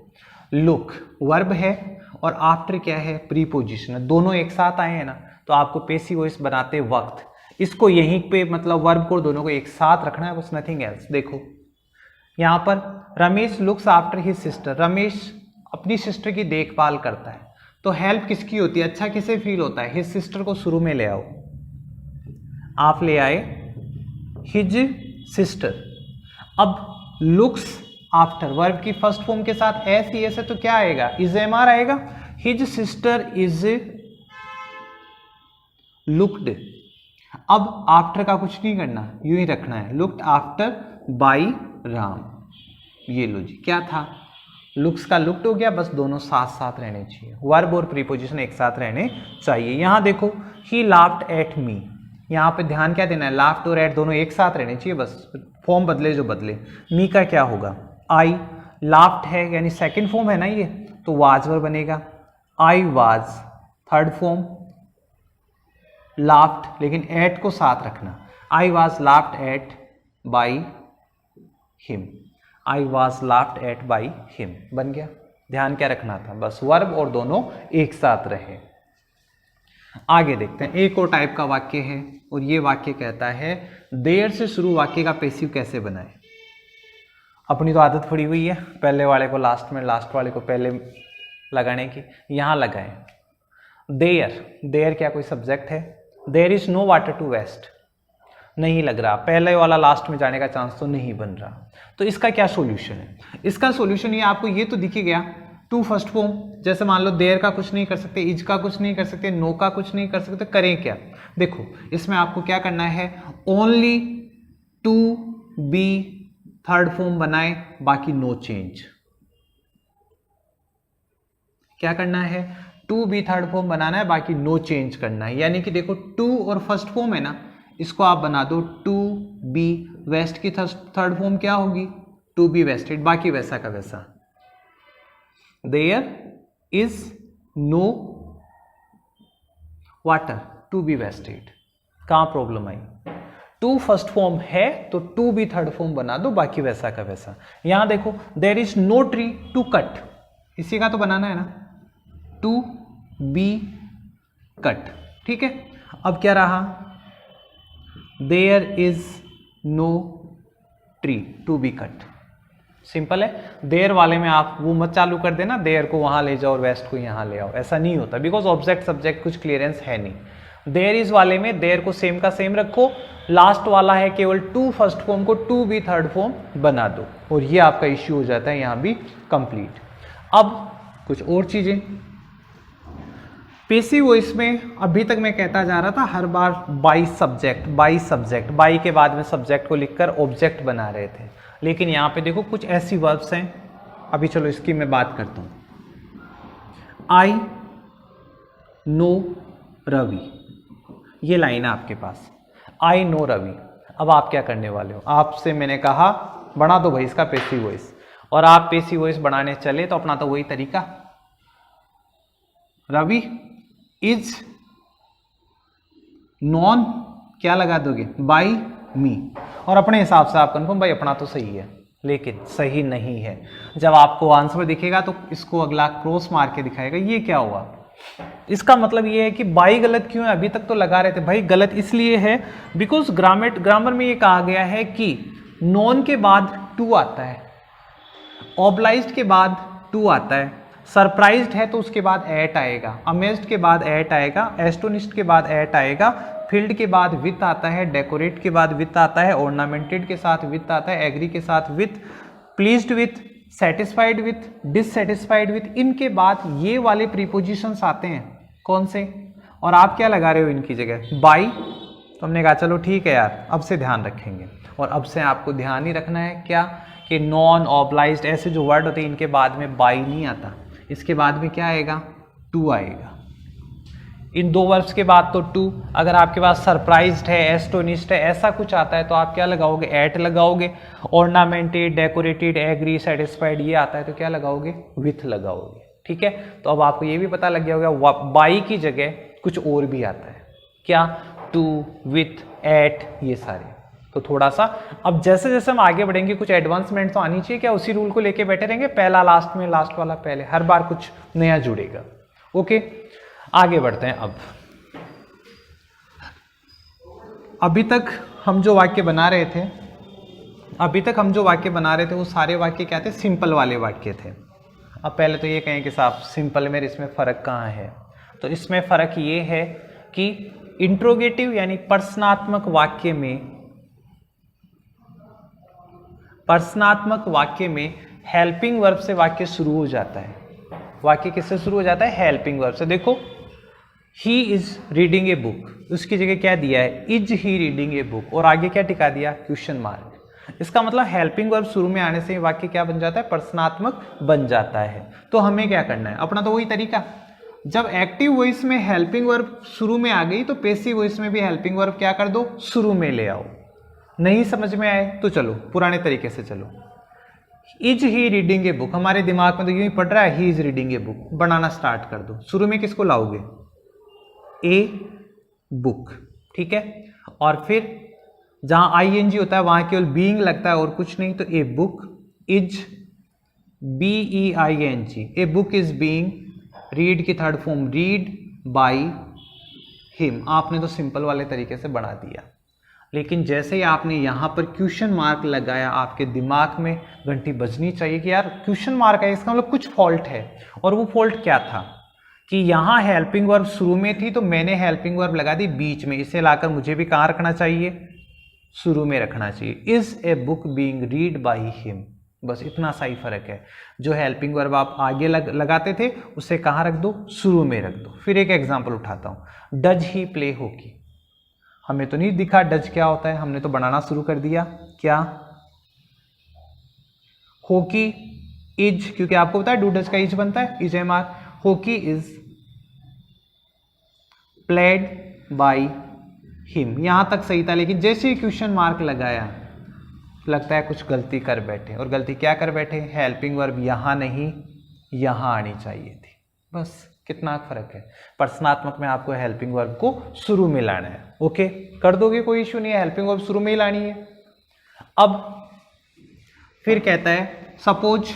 लुक वर्ब है और आफ्टर क्या है, प्रीपोजिशन है, दोनों एक साथ आए हैं ना, तो आपको पेसिव वॉइस बनाते वक्त इसको यहीं पे मतलब वर्ब को दोनों को एक साथ रखना है, बस नथिंग एल्स। देखो यहाँ पर Ramesh looks after his sister, Ramesh अपनी सिस्टर की देखभाल करता है, तो हेल्प किसकी होती है, अच्छा किसे फील होता है, हिज सिस्टर को शुरू में ले आओ, आप ले आए हिज सिस्टर। अब लुक्स आफ्टर वर्ब की फर्स्ट फॉर्म के साथ एस ही एस है, तो क्या आएगा, इज एम आर आएगा, हिज सिस्टर इज लुक्ड। अब आफ्टर का कुछ नहीं करना, यूं ही रखना है, लुक्ड आफ्टर बाय राम। ये लो जी, क्या था, लुक्स का लुक्ड हो गया, बस दोनों साथ साथ रहने चाहिए, वर्ब और प्रीपोजिशन एक साथ रहने चाहिए। यहां देखो ही लाफ्ड एट मी, यहाँ पे ध्यान क्या देना है, लाफ्ड और एट दोनों एक साथ रहने चाहिए, बस फॉर्म बदले जो बदले। मी का क्या होगा, आई, लाफ्ड है यानी सेकंड फॉर्म है ना ये, तो वाज वर्ब बनेगा, I was third form, laughed लेकिन एट को साथ रखना, I was laughed eight by him. I was laughed eight by him, बन गया। ध्यान क्या रखना था, बस वर्ब और दोनों एक साथ रहे। आगे देखते हैं, एक और टाइप का वाक्य है और ये वाक्य कहता है देयर से शुरू वाक्य का पैसिव कैसे बनाए। अपनी तो आदत पड़ी हुई है पहले वाले को लास्ट में, लास्ट वाले को पहले लगाने की। यहां लगाएं देयर, देयर क्या कोई सब्जेक्ट है? There is no water to waste, नहीं लग रहा, पहले वाला लास्ट में जाने का चांस तो नहीं बन रहा। तो इसका क्या सॉल्यूशन है? इसका सॉल्यूशन ये आपको ये तो दिख ही गया, टू फर्स्ट फॉर्म। जैसे मान लो देयर का कुछ नहीं कर सकते, इज का कुछ नहीं कर सकते, नो का कुछ नहीं कर सकते, करें क्या? देखो इसमें आपको क्या करना है, only to be third form बनाए, बाकी नो चेंज। क्या करना है, टू बी थर्ड फॉर्म बनाना है, बाकी नो चेंज करना है। यानी कि देखो टू और फर्स्ट फॉर्म है ना, इसको आप बना दो टू बी, वेस्ट की थर्ड फॉर्म क्या होगी, टू बी वेस्टेड, बाकी वैसा का वैसा। There is no water to be wasted, कहां प्रॉब्लम आई? टू फर्स्ट फॉर्म है तो टू बी थर्ड फॉर्म बना दो, बाकी वैसा का वैसा। यहां देखो there is no tree to cut, इसी का तो बनाना है ना, टू बी कट, ठीक है। अब क्या रहा, there is no tree to be cut, simple है। देयर वाले में आप वो मत चालू कर देना, देयर को वहां ले जाओ और वेस्ट को यहां ले आओ, ऐसा नहीं होता, बिकॉज ऑब्जेक्ट सब्जेक्ट कुछ क्लियरेंस है नहीं। देयर इज वाले में देयर को सेम का सेम रखो, लास्ट वाला है केवल टू फर्स्ट फॉर्म को टू बी थर्ड फॉर्म बना दो, और ये आपका इश्यू हो जाता है यहां भी कंप्लीट। अब कुछ और चीजें, पेसिव वॉइस में अभी तक मैं कहता जा रहा था हर बार by subject, by subject, by के बाद में सब्जेक्ट को लिखकर ऑब्जेक्ट बना रहे थे, लेकिन यहां पे देखो कुछ ऐसी वर्ब्स हैं, अभी चलो इसकी मैं बात करता हूं। आई नो रवि, ये लाइन है आपके पास, आई नो रवि। अब आप क्या करने वाले हो, आपसे मैंने कहा बना दो भाई इसका पेसिव वॉइस, और आप पेसिव वॉइस बनाने चले तो अपना तो वही तरीका, रवि इज नॉन, क्या लगा दोगे, बाई मी, और अपने हिसाब से आप कंफर्म, भाई अपना तो सही है, लेकिन सही नहीं है। जब आपको आंसर दिखेगा तो इसको अगला क्रॉस मार के दिखाएगा, ये क्या हुआ, इसका मतलब ये है कि बाई गलत क्यों है, अभी तक तो लगा रहे थे। भाई गलत इसलिए है बिकॉज ग्रामर में ये कहा गया है कि नॉन के बाद टू आता है, ऑब्लाइज्ड के बाद टू आता है, सरप्राइज्ड है तो उसके बाद एट आएगा, अमेज्ड के बाद एट आएगा, एस्टोनिश्ड के बाद एट आएगा, फील्ड के बाद विथ आता है, डेकोरेट के बाद विथ आता है, ऑर्नामेंटेड के साथ विथ आता है, एग्री के साथ with, pleased with, satisfied with, dissatisfied with, इनके बाद ये वाले प्रीपोजिशंस आते हैं। कौन से? और आप क्या लगा रहे हो इनकी जगह, बाई। तो हमने कहा चलो ठीक है यार, अब से ध्यान रखेंगे, और अब से आपको ध्यान ही रखना है क्या, कि नॉन, ऑब्लाइज्ड, ऐसे जो वर्ड होते हैं इनके बाद में बाई नहीं आता, इसके बाद में क्या आएगा, टू आएगा। इन दो वर्ब्स के बाद तो टू, अगर आपके पास सरप्राइज्ड है, एस्टोनिश्ड है, ऐसा कुछ आता है तो आप क्या लगाओगे, एट लगाओगे, ऑर्नामेंटेड, डेकोरेटेड, एग्री, सेटिस्फाइड ये आता है तो क्या लगाओगे, विथ लगाओगे, ठीक है। तो अब आपको ये भी पता लग गया होगा बाई की जगह कुछ और भी आता है, क्या, टू, विथ, एट, ये सारे। तो थोड़ा सा अब जैसे जैसे हम आगे बढ़ेंगे कुछ एडवांसमेंट तो आनी चाहिए, क्या उसी रूल को लेके बैठे रहेंगे, पहला लास्ट में, लास्ट वाला पहले, हर बार कुछ नया जुड़ेगा। ओके, आगे बढ़ते हैं। अब अभी तक हम जो वाक्य बना रहे थे, वो सारे वाक्य क्या थे, सिंपल वाले वाक्य थे। अब पहले तो ये कहें कि साहब सिंपल में इसमें फ़र्क कहाँ है, तो इसमें फ़र्क ये है कि इंट्रोगेटिव यानी प्रश्नात्मक वाक्य में हेल्पिंग वर्ब से वाक्य शुरू हो जाता है। वाक्य किससे शुरू हो जाता है, हेल्पिंग वर्ब से। देखो he is reading a book, उसकी जगह क्या दिया है, is he reading a book, और आगे क्या टिका दिया, क्वेश्चन मार्क। इसका मतलब हेल्पिंग वर्ब शुरू में आने से ही वाक्य क्या बन जाता है, प्रश्नात्मक बन जाता है। तो हमें क्या करना है, अपना तो वही तरीका, जब एक्टिव वॉइस में हेल्पिंग वर्ब शुरू में आ गई तो पैसिव वॉइस में भी हेल्पिंग वर्ब क्या कर दो, शुरू में ले आओ। नहीं समझ में आए तो चलो पुराने तरीके से चलो, is he reading a book, हमारे दिमाग में तो यूं ही पढ़ रहा है, he is reading a book, banana start कर दो। शुरू में किसको लाओगे, ए बुक, ठीक है। और फिर जहां ING होता है वहां केवल बीइंग लगता है और कुछ नहीं, तो a book is BEING, a book is being, read की third form read by him. आपने तो सिंपल वाले तरीके से बना दिया, लेकिन जैसे ही आपने यहाँ पर क्वेश्चन मार्क लगाया, आपके दिमाग में घंटी बजनी चाहिए कि यार क्वेश्चन मार्क है, इसका मतलब कुछ फॉल्ट है। और वो फॉल्ट क्या था कि यहाँ हेल्पिंग वर्ब शुरू में थी, तो मैंने हेल्पिंग वर्ब लगा दी बीच में। इसे लाकर मुझे भी कहाँ रखना चाहिए, शुरू में रखना चाहिए। Is a book being read by him, बस इतना सा ही फर्क है। जो हेल्पिंग वर्ब आप आगे लगाते थे उसे कहाँ रख दो, शुरू में रख दो। फिर एक एग्जांपल उठाता हूँ, डज ही प्ले हॉकी। हमें तो नहीं दिखा डज क्या होता है, हमने तो बनाना शुरू कर दिया। क्या, हॉकी इज, क्योंकि आपको पता है डू डज का इज बनता है, is am are. Hockey is played by him. यहां तक सही था, लेकिन जैसे ही क्वेश्चन मार्क लगाया लगता है कुछ गलती कर बैठे। और गलती क्या कर बैठे, हेल्पिंग वर्ब यहां नहीं यहां आनी चाहिए थी। बस कितना फर्क है। प्रश्नात्मक में आपको हेल्पिंग वर्ब को शुरू में लाना है। ओके, कर दोगे, कोई इश्यू नहीं है, हेल्पिंग वर्ब शुरू में ही लानी है। अब फिर कहता है सपोज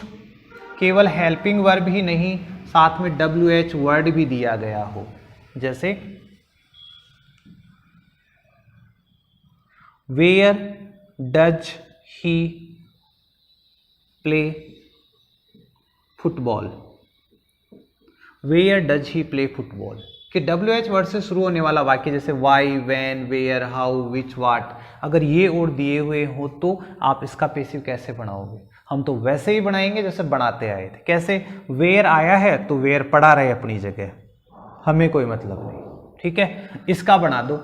केवल हेल्पिंग वर्ब ही नहीं, साथ में WH वर्ड भी दिया गया हो, जैसे where does he play football. Where does he play football कि WH वर्ड से शुरू होने वाला वाक्य, जैसे why, when, where, how, which, what, अगर ये और दिए हुए हो तो आप इसका पैसिव कैसे बनाओगे। हम तो वैसे ही बनाएंगे जैसे बनाते आए थे। कैसे, वेयर आया है तो वेयर पड़ा रहे अपनी जगह, हमें कोई मतलब नहीं, ठीक है। इसका बना दो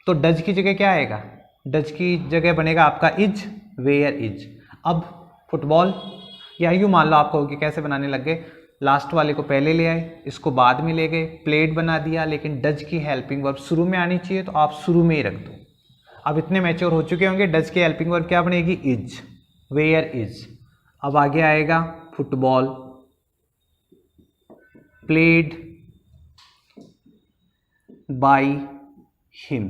तो डज की जगह क्या आएगा, डज की जगह बनेगा आपका इज, वेयर इज। अब फुटबॉल, या यूँ मान लो आपको कि कैसे बनाने लग गए, लास्ट वाले को पहले ले आए, इसको बाद में ले गए, प्लेड बना दिया, लेकिन डज की हेल्पिंग वर्ब शुरू में आनी चाहिए तो आप शुरू में ही रख दो। अब इतने मैच्योर हो चुके होंगे, डज की हेल्पिंग वर्ब क्या बनेगी, इज, वेयर इज। अब आगे आएगा football, played by him,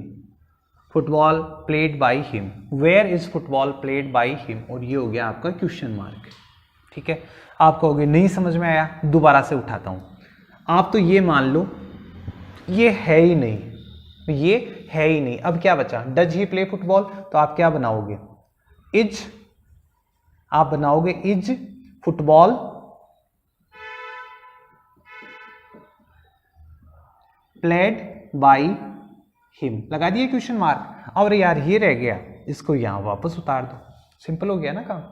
football played by him, where is football played by him, और ये हो गया आपका क्वेश्चन मार्क, ठीक है। आप कहोगे नहीं समझ में आया, दोबारा से उठाता हूं। आप तो ये मान लो ये है ही नहीं, ये है ही नहीं। अब क्या बचा, डज ही प्ले फुटबॉल, तो आप क्या बनाओगे, इज, आप बनाओगे is football played by him, लगा दिए क्वेश्चन मार्क। और यार ये रह गया, इसको यहां वापस उतार दो, सिंपल हो गया ना काम।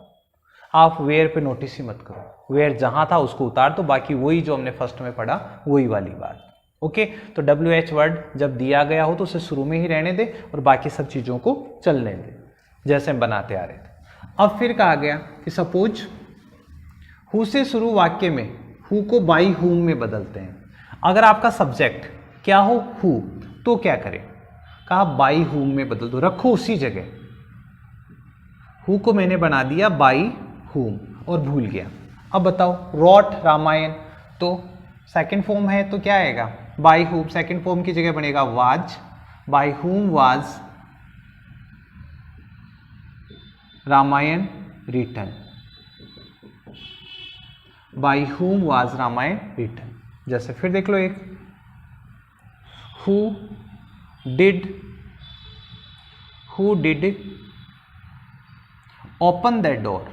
आप वेयर पे नोटिस ही मत करो, वेयर जहां था उसको उतार दो, बाकी वही जो हमने फर्स्ट में पढ़ा वही वाली बात। ओके, तो WH वर्ड जब दिया गया हो तो उसे शुरू में ही रहने दे और बाकी सब चीजों को चलने दे जैसे हम बनाते आ रहे थे। अब फिर कहा गया कि सपोज हु से शुरू वाक्य में हु को बाय हुम में बदलते हैं। अगर आपका सब्जेक्ट क्या हो, हु, तो क्या करें, कहा बाय हुम में बदल दो, रखो उसी जगह। हु को मैंने बना दिया बाय हुम और भूल गया। अब बताओ रॉट रामायण, तो सेकंड फॉर्म है तो क्या आएगा, बाय हुम, सेकंड फॉर्म की जगह बनेगा was, by whom was Ramayan written, by whom was Ramayan written. जैसे फिर देख लो एक, who did open that door,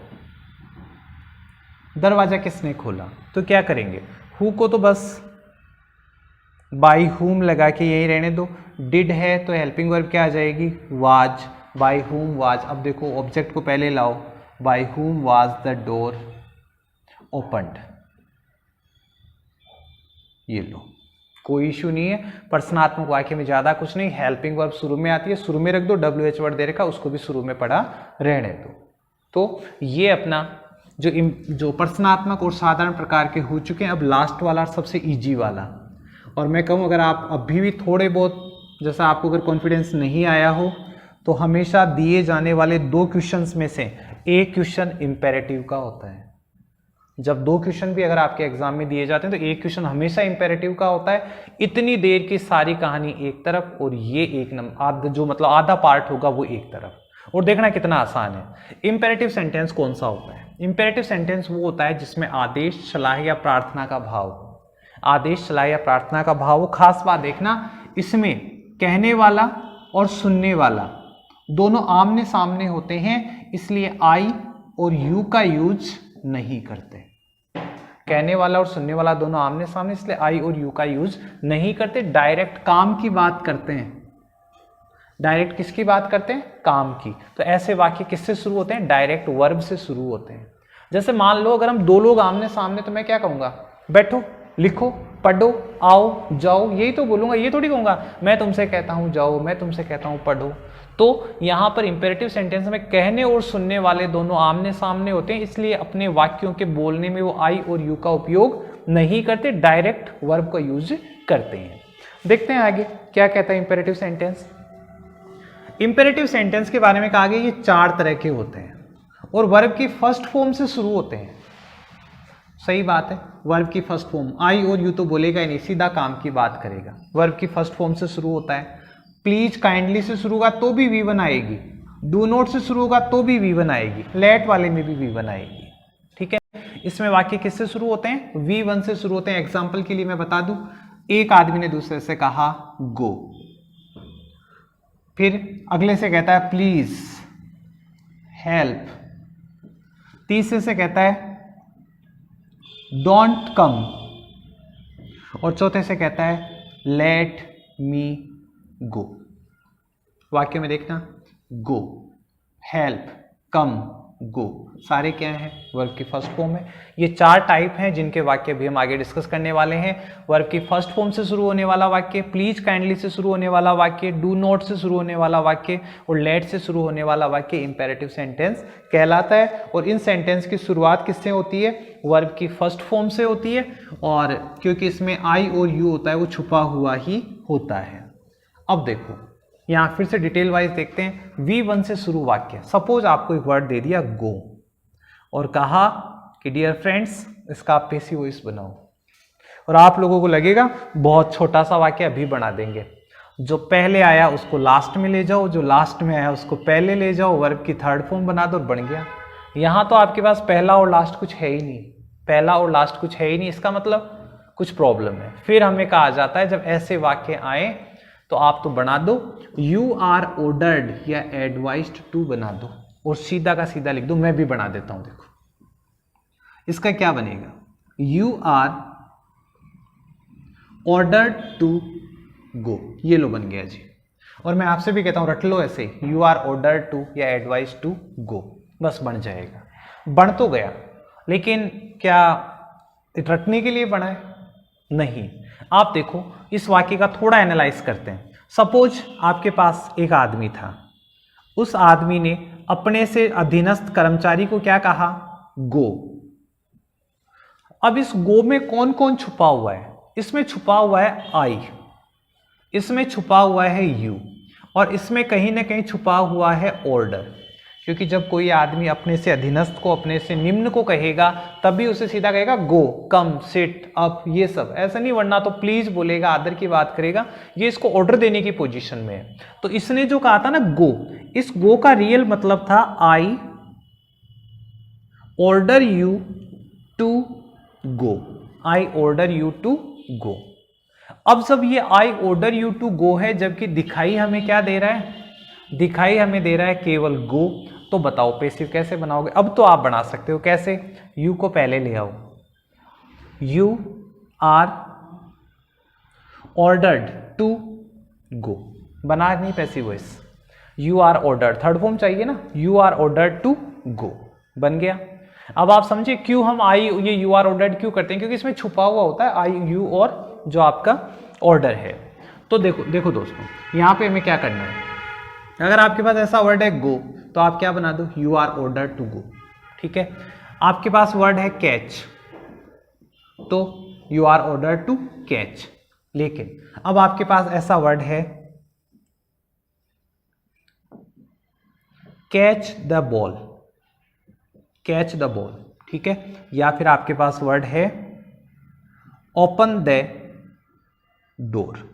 दरवाजा किसने खोला, तो क्या करेंगे, हु को तो बस बाय हुम लगा के यही रहने दो। डिड है तो हेल्पिंग वर्ब क्या आ जाएगी, वाज, बाय हुम वाज। अब देखो ऑब्जेक्ट को पहले लाओ, bye whom was the door opened, ये लो, कोई इश्यू नहीं है। प्रश्नात्मक वाक्य में ज्यादा कुछ नहीं, हेल्पिंग वर्ब शुरू में आती है, शुरू में रख दो, WH वर्ड दे रखा उसको भी शुरू में पढ़ा रहने दो। तो ये अपना जो प्रश्नात्मक और साधारण प्रकार के हो चुके हैं। अब लास्ट वाला सबसे इजी वाला, और मैं कहूँ अगर आप अभी भी थोड़े बहुत, जैसा आपको अगर कॉन्फिडेंस नहीं आया हो तो हमेशा दिए जाने वाले 2 क्वेश्चंस में से एक क्वेश्चन इंपेरेटिव का होता है। जब 2 क्वेश्चन भी अगर आपके एग्जाम में दिए जाते हैं तो एक क्वेश्चन हमेशा इंपेरेटिव का होता है। इतनी देर की सारी कहानी एक तरफ और ये एक नंबर जो मतलब आधा पार्ट होगा वो एक तरफ, और देखना कितना आसान है। इंपेरेटिव सेंटेंस कौन सा होता है? इंपेरेटिव सेंटेंस वो होता है जिसमें आदेश, सलाह या प्रार्थना का भाव हो। आदेश, सलाह या प्रार्थना का भाव हो। खास बात देखना, इसमें कहने वाला और सुनने वाला दोनों आमने सामने होते हैं, इसलिए आई और यू का यूज नहीं करते। कहने वाला और सुनने वाला दोनों आमने सामने, इसलिए आई और यू का यूज नहीं करते। डायरेक्ट काम की बात करते हैं। डायरेक्ट किसकी बात करते हैं? काम की। तो ऐसे वाक्य किससे शुरू होते हैं? डायरेक्ट वर्ब से शुरू होते हैं। जैसे मान लो अगर हम दो लोग आमने सामने, तो मैं क्या कहूंगा? बैठो, लिखो, पढ़ो, आओ, जाओ, यही तो बोलूंगा। ये थोड़ी कहूंगा मैं तुमसे कहता हूं जाओ, मैं तुमसे कहता हूं पढ़ो। तो यहां पर इंपेरेटिव सेंटेंस में कहने और सुनने वाले दोनों आमने सामने होते हैं, इसलिए अपने वाक्यों के बोलने में वो आई और यू का उपयोग नहीं करते, डायरेक्ट वर्ब का यूज करते हैं। देखते हैं आगे क्या कहता है इंपेरेटिव सेंटेंस। इंपेरेटिव सेंटेंस के बारे में कहा गया ये 4 तरह के होते हैं और वर्ब की फर्स्ट फॉर्म से शुरू होते हैं। सही बात है, वर्ब की फर्स्ट फॉर्म। आई और यू तो बोलेगा ही नहीं, सीधा काम की बात करेगा। वर्ब की फर्स्ट फॉर्म से शुरू होता है। प्लीज, काइंडली से शुरू होगा तो भी V1 आएगी। डू नॉट से शुरू होगा तो भी V1 आएगी। लेट वाले में भी V1 आएगी। ठीक है, इसमें वाक्य किससे शुरू होते हैं? V1 से शुरू होते हैं। एग्जाम्पल के लिए मैं बता दूं, एक आदमी ने दूसरे से कहा गो, फिर अगले से कहता है प्लीज, हेल्प, तीसरे से कहता है डोंट कम, और चौथे से कहता है लेट मी गो। वाक्य में देखना, गो, हेल्प, कम, गो, सारे क्या हैं? वर्ब की फर्स्ट फॉर्म है। ये 4 टाइप हैं जिनके वाक्य भी हम आगे डिस्कस करने वाले हैं। वर्ब की फर्स्ट फॉर्म से शुरू होने वाला वाक्य, प्लीज, काइंडली से शुरू होने वाला वाक्य, डू नॉट से शुरू होने वाला वाक्य और लेट से शुरू होने वाला वाक्य इंपेरेटिव सेंटेंस कहलाता है। और इन सेंटेंस की शुरुआत किससे होती है? वर्ब की फर्स्ट फॉर्म से होती है, और क्योंकि इसमें आई और यू होता है वो छुपा हुआ ही होता है। अब देखो यहां फिर से डिटेल वाइज देखते हैं। V1 से शुरू वाक्य, सपोज आपको एक वर्ड दे दिया गो और कहा कि डियर फ्रेंड्स इसका आप पैसिव वॉइस बनाओ, और आप लोगों को लगेगा बहुत छोटा सा वाक्य, अभी बना देंगे। जो पहले आया उसको लास्ट में ले जाओ, जो लास्ट में आया उसको पहले ले जाओ, वर्ब की थर्ड फॉर्म बना दो, बन गया। यहां तो आपके पास पहला और लास्ट कुछ है ही नहीं, पहला और लास्ट कुछ है ही नहीं, इसका मतलब कुछ प्रॉब्लम है। फिर हमें कहा जाता है जब ऐसे वाक्य आए तो आप तो बना दो यू आर ऑर्डर्ड या एडवाइज्ड टू बना दो, और सीधा का सीधा लिख दो। मैं भी बना देता हूं, देखो इसका क्या बनेगा? You are ordered to go, ये लो बन गया जी। और मैं आपसे भी कहता हूं रट लो ऐसे, यू आर ऑर्डर्ड टू या एडवाइज्ड टू गो, बस बन जाएगा। बन तो गया, लेकिन क्या रटने के लिए बना है? नहीं। आप देखो इस वाक्य का थोड़ा एनालाइज करते हैं। सपोज आपके पास एक आदमी था, उस आदमी ने अपने से अधीनस्थ कर्मचारी को क्या कहा? गो। अब इस गो में कौन कौन छुपा हुआ है? इसमें छुपा हुआ है आई, इसमें छुपा हुआ है यू, और इसमें कहीं ना कहीं छुपा हुआ है ऑर्डर। क्योंकि जब कोई आदमी अपने से अधीनस्थ को अपने से निम्न को कहेगा तभी उसे सीधा कहेगा गो, कम, सिट, अप, ये सब, ऐसा नहीं, वरना तो प्लीज बोलेगा, आदर की बात करेगा। ये इसको ऑर्डर देने की पोजीशन में है। तो इसने जो कहा था ना गो, इस गो का रियल मतलब था I order you to go, I order you to go. अब जब ये I order you to go है, जबकि दिखाई हमें क्या दे रहा है? दिखाई हमें दे रहा है केवल गो। तो बताओ पैसिव कैसे बनाओगे? अब तो आप बना सकते हो, कैसे? यू को पहले ले आओ, you are ordered to go, बना नहीं passive voice. You are ordered, third form चाहिए ना, you are ordered to go, बन गया। अब आप समझिए क्यों हम आई ये यू आर ऑर्डर्ड क्यों करते हैं? क्योंकि इसमें छुपा हुआ होता है आई यू और जो आपका ऑर्डर है। तो देखो दोस्तों, यहां पे हमें क्या करना है? अगर आपके पास ऐसा वर्ड है गो, तो आप क्या बना दो? You are ordered to go. ठीक है, आपके पास वर्ड है कैच, तो you are ordered to catch. लेकिन अब आपके पास ऐसा वर्ड है catch the ball, catch the ball, ठीक है, या फिर आपके पास वर्ड है ओपन द डोर।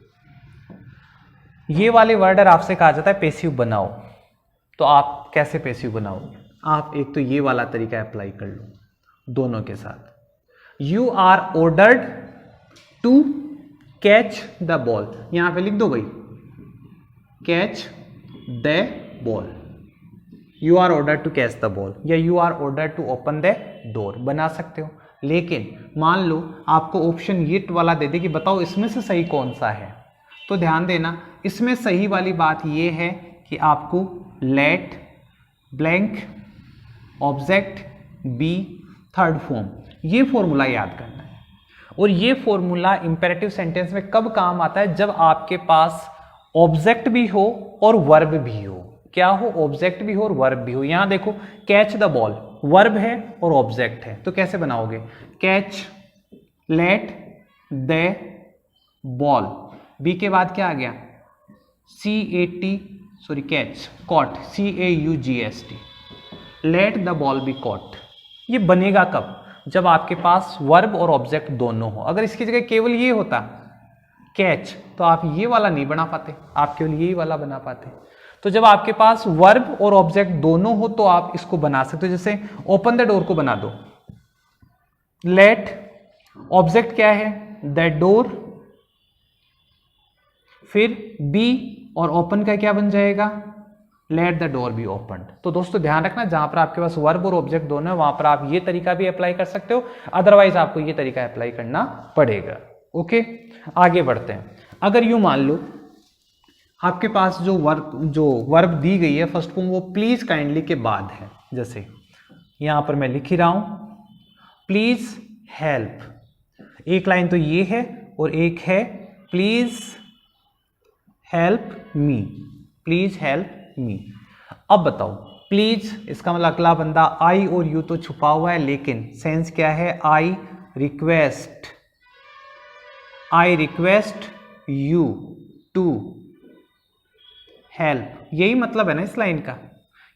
ये वाले वर्ड आपसे कहा जाता है पैसिव बनाओ। तो आप कैसे पैसिव बनाओगे? आप एक तो ये वाला तरीका अप्लाई कर लो दोनों के साथ। You are ordered to catch the ball, यहां पे लिख दो भाई catch the ball, you are ordered to catch the ball, या you are ordered to open the door बना सकते हो। लेकिन मान लो आपको ऑप्शन ये वाला दे दे कि बताओ इसमें से सही कौन सा है, तो ध्यान देना इसमें सही वाली बात ये है कि आपको let blank object be third form, ये फॉर्मूला याद करना है। और ये फॉर्मूला इंपेरेटिव सेंटेंस में कब काम आता है? जब आपके पास ऑब्जेक्ट भी हो और वर्ब भी हो। क्या हो? ऑब्जेक्ट भी हो और वर्ब भी हो। यहां देखो कैच द बॉल वर्ब है और ऑब्जेक्ट है, तो कैसे बनाओगे? Catch let the ball, be के बाद क्या आ गया? Catch, caught, CAUGST, let the ball be caught. ये बनेगा कब? जब आपके पास वर्ब और ऑब्जेक्ट दोनों हो। अगर इसकी जगह केवल ये होता कैच, तो आप ये वाला नहीं बना पाते, आप केवल यही वाला बना पाते। तो जब आपके पास वर्ब और ऑब्जेक्ट दोनों हो तो आप इसको बना सकते हो। जैसे ओपन द डोर को बना दो, लेट ऑब्जेक्ट क्या है? द डोर, फिर बी और ओपन का क्या बन जाएगा? Let the door be open. तो दोस्तों ध्यान रखना, जहां पर आपके पास वर्ब और ऑब्जेक्ट दोनों है वहां पर आप ये तरीका भी अप्लाई कर सकते हो, अदरवाइज आपको ये तरीका अप्लाई करना पड़ेगा। ओके, आगे बढ़ते हैं। अगर यूं मान लो आपके पास जो वर्ब दी गई है फर्स्ट फॉर्म वो प्लीज काइंडली के बाद है, जैसे यहां पर मैं लिख ही रहा हूं प्लीज हेल्प। एक लाइन तो ये है और एक है please help me, please help me. अब बताओ प्लीज, इसका मतलब अगला बंदा आई और यू तो छुपा हुआ है, लेकिन सेंस क्या है? I request you to help. यही मतलब है ना इस लाइन का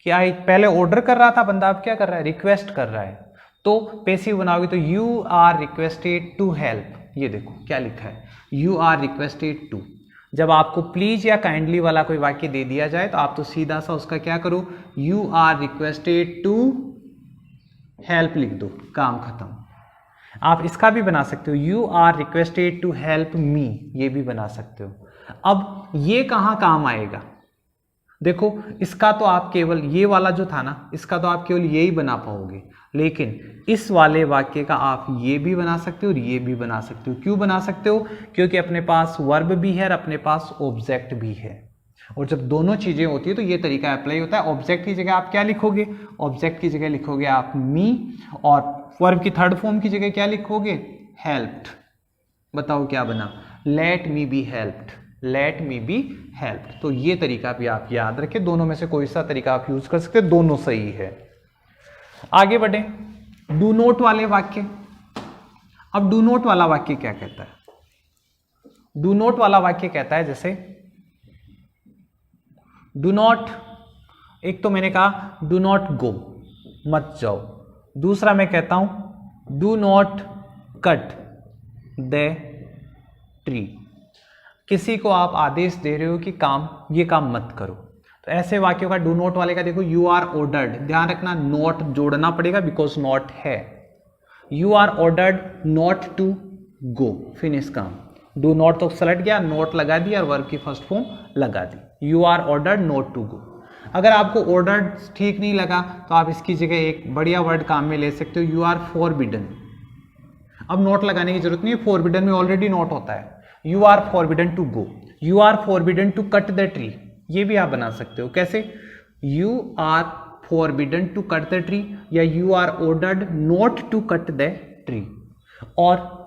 कि आई पहले ऑर्डर कर रहा था बंदा, अब क्या कर रहा है? रिक्वेस्ट कर रहा है। तो पैसिव बनाओगे तो you are requested to help. ये देखो क्या लिखा है, यू आर रिक्वेस्टेड टू। जब आपको प्लीज या काइंडली वाला कोई वाक्य दे दिया जाए तो आप तो सीधा सा उसका क्या करो? You are requested to help लिख दो, काम खत्म। आप इसका भी बना सकते हो, you are requested to help me, ये भी बना सकते हो। अब ये कहाँ काम आएगा? देखो इसका तो आप केवल ये वाला जो था ना, इसका तो आप केवल यही बना पाओगे, लेकिन इस वाले वाक्य का आप ये भी बना सकते हो और ये भी बना सकते हो। क्यों बना सकते हो? क्योंकि अपने पास वर्ब भी है और अपने पास ऑब्जेक्ट भी है, और जब दोनों चीजें होती है तो ये तरीका अप्लाई होता है। ऑब्जेक्ट की जगह आप क्या लिखोगे? ऑब्जेक्ट की जगह लिखोगे आप मी, और वर्ब की थर्ड फॉर्म की जगह क्या लिखोगे? हेल्प्ड। बताओ क्या बना? Let me be helped, let me be helped. तो ये तरीका भी आप याद रखें, दोनों में से कोई सा तरीका आप यूज कर सकते हैं, दोनों सही है। आगे बढ़े, डू नॉट वाले वाक्य। अब डू नॉट वाला वाक्य क्या कहता है? डू नॉट वाला वाक्य कहता है जैसे डू नॉट, एक तो मैंने कहा डू नॉट गो, मत जाओ। दूसरा मैं कहता हूं do not cut the tree. किसी को आप आदेश दे रहे हो कि ये काम मत करो, तो ऐसे वाक्यों का डू नॉट वाले का देखो यू आर ऑर्डर्ड, ध्यान रखना नॉट जोड़ना पड़ेगा बिकॉज नॉट है। You are ordered not to go, finish काम। डू नॉट तो सेलेक्ट गया, नॉट लगा दी और वर्ब की फर्स्ट फॉर्म लगा दी। You are ordered not to go. अगर आपको ऑर्डर्ड ठीक नहीं लगा तो आप इसकी जगह एक बढ़िया वर्ड काम में ले सकते हो, यू आर फॉरबिडन। अब नॉट लगाने की जरूरत नहीं है, फॉरबिडन में ऑलरेडी नॉट होता है। You are forbidden to go, you are forbidden to cut the tree, ये भी आप बना सकते हो। कैसे? You are forbidden to cut the tree, या you are ordered not to cut the tree. और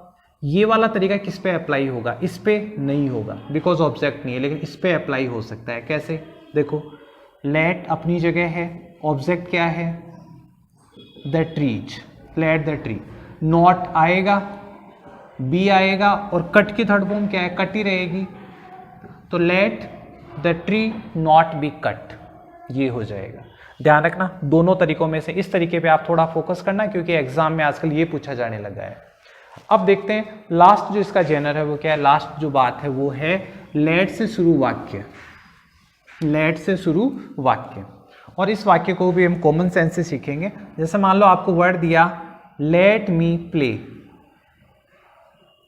ये वाला तरीका किस पे अप्लाई होगा? इस पे नहीं होगा बिकॉज ऑब्जेक्ट नहीं है, लेकिन इस पे अप्लाई हो सकता है। कैसे? देखो लेट अपनी जगह है, ऑब्जेक्ट क्या है? The trees, let the tree. Not आएगा, बी आएगा, और कट की थर्ड फॉर्म क्या है? कट ही रहेगी, तो let the tree not be cut, ये हो जाएगा। ध्यान रखना दोनों तरीकों में से इस तरीके पे आप थोड़ा फोकस करना, क्योंकि एग्जाम में आजकल ये पूछा जाने लगा है। अब देखते हैं लास्ट जो इसका जेनर है वो क्या है। लास्ट जो बात है वो है लेट से शुरू वाक्य, लेट से शुरू वाक्य। और इस वाक्य को भी हम कॉमन सेंस से सीखेंगे। जैसे मान लो आपको वर्ड दिया लेट मी प्ले,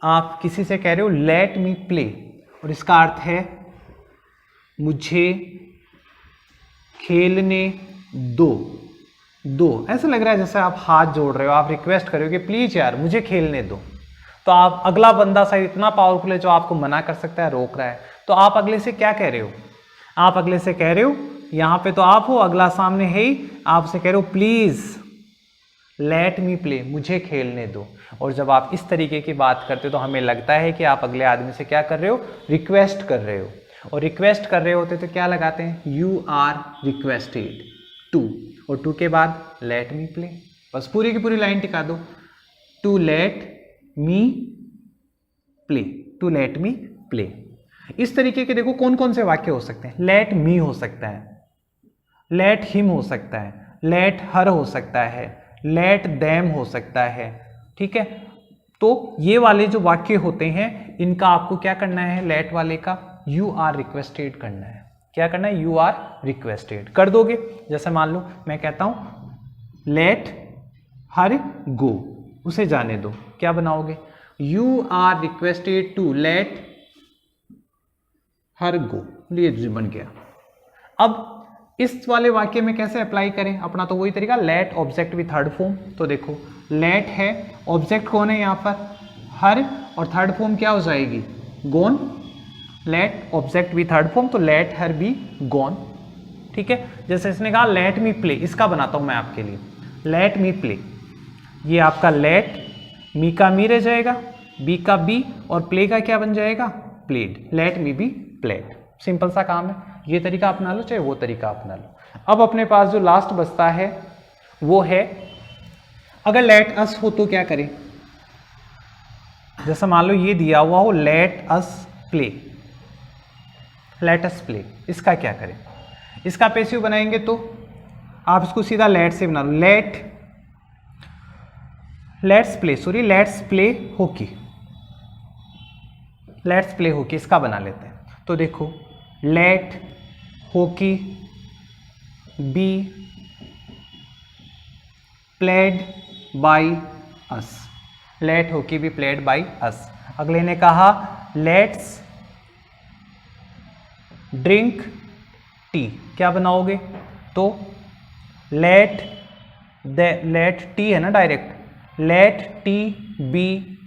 आप किसी से कह रहे हो लेट मी प्ले और इसका अर्थ है मुझे खेलने दो। ऐसा लग रहा है जैसे आप हाथ जोड़ रहे हो, आप रिक्वेस्ट कर रहे हो कि प्लीज यार मुझे खेलने दो। तो आप अगला बंदा शायद इतना पावरफुल है जो आपको मना कर सकता है, रोक रहा है, तो आप अगले से क्या कह रहे हो? आप अगले से कह रहे हो, यहाँ पे तो आप हो, अगला सामने है ही, आपसे कह रहे हो प्लीज लेट मी प्ले, मुझे खेलने दो। और जब आप इस तरीके की बात करते हो तो हमें लगता है कि आप अगले आदमी से क्या कर रहे हो? रिक्वेस्ट कर रहे हो। और रिक्वेस्ट कर रहे होते तो क्या लगाते हैं? यू आर रिक्वेस्टेड टू, और टू के बाद लेट मी प्ले, बस पूरी की पूरी लाइन टिका दो, to let me play, to let me play. इस तरीके के देखो कौन कौन से वाक्य हो सकते हैं। लेट मी हो सकता है, लेट हिम हो सकता है, लेट हर हो सकता है, लेट देम हो सकता है, ठीक है। तो ये वाले जो वाक्य होते हैं इनका आपको क्या करना है? लेट वाले का यू आर रिक्वेस्टेड करना है। क्या करना है? यू आर रिक्वेस्टेड कर दोगे। जैसे मान लो मैं कहता हूं लेट हर गो, उसे जाने दो, क्या बनाओगे? You are requested to let her go, ये बन गया। अब इस वाले वाक्य में कैसे अप्लाई करें? अपना तो वही तरीका, let object with third form. तो देखो लेट है, ऑब्जेक्ट कौन है यहाँ पर? हर, और थर्ड फॉर्म क्या हो जाएगी? Gone. Let object with third form, तो लेट हर बी गोन, ठीक है। जैसे इसने कहा लेट मी प्ले, इसका बनाता हूं मैं आपके लिए, लेट मी प्ले। ये आपका लेट, मी का मी रह जाएगा, बी का बी, और प्ले का क्या बन जाएगा? Played. Let me be played. Simple सा काम है, ये तरीका अपना लो चाहे वो तरीका अपना लो। अब अपने पास जो लास्ट बचता है वो है, अगर लेट अस हो तो क्या करें? जैसा मान लो ये दिया हुआ हो let us play, let us play, इसका क्या करें? इसका पैसिव बनाएंगे तो आप इसको सीधा लेट से बना लो, let's play hockey, let's play hockey, इसका बना लेते हैं। तो देखो let hockey be played by us, let hockey be played by us. अगले ने कहा लेट्स ड्रिंक टी, क्या बनाओगे? तो लेट टी है ना direct, let tea be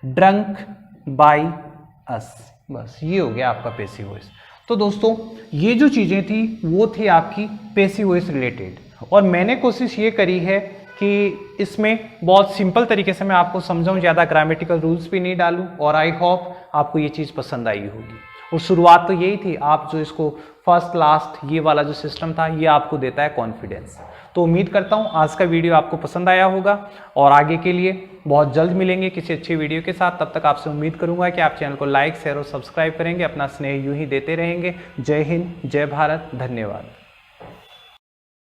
drunk by us, बस ये हो गया आपका पैसिव वॉइस। तो दोस्तों ये जो चीजें थी वो थी आपकी पैसिव वॉइस रिलेटेड, और मैंने कोशिश ये करी है कि इसमें बहुत सिंपल तरीके से मैं आपको समझाऊं, ज़्यादा ग्रामेटिकल रूल्स भी नहीं डालूं, और आई होप आपको ये चीज़ पसंद आई होगी। और शुरुआत तो यही थी, आप जो इसको फर्स्ट लास्ट ये वाला जो सिस्टम था ये आपको देता है कॉन्फिडेंस। तो उम्मीद करता हूँ आज का वीडियो आपको पसंद आया होगा, और आगे के लिए बहुत जल्द मिलेंगे किसी अच्छी वीडियो के साथ। तब तक आपसे उम्मीद करूँगा कि आप चैनल को लाइक शेयर और सब्सक्राइब करेंगे, अपना स्नेह यूं ही देते रहेंगे। जय हिंद, जय भारत, धन्यवाद।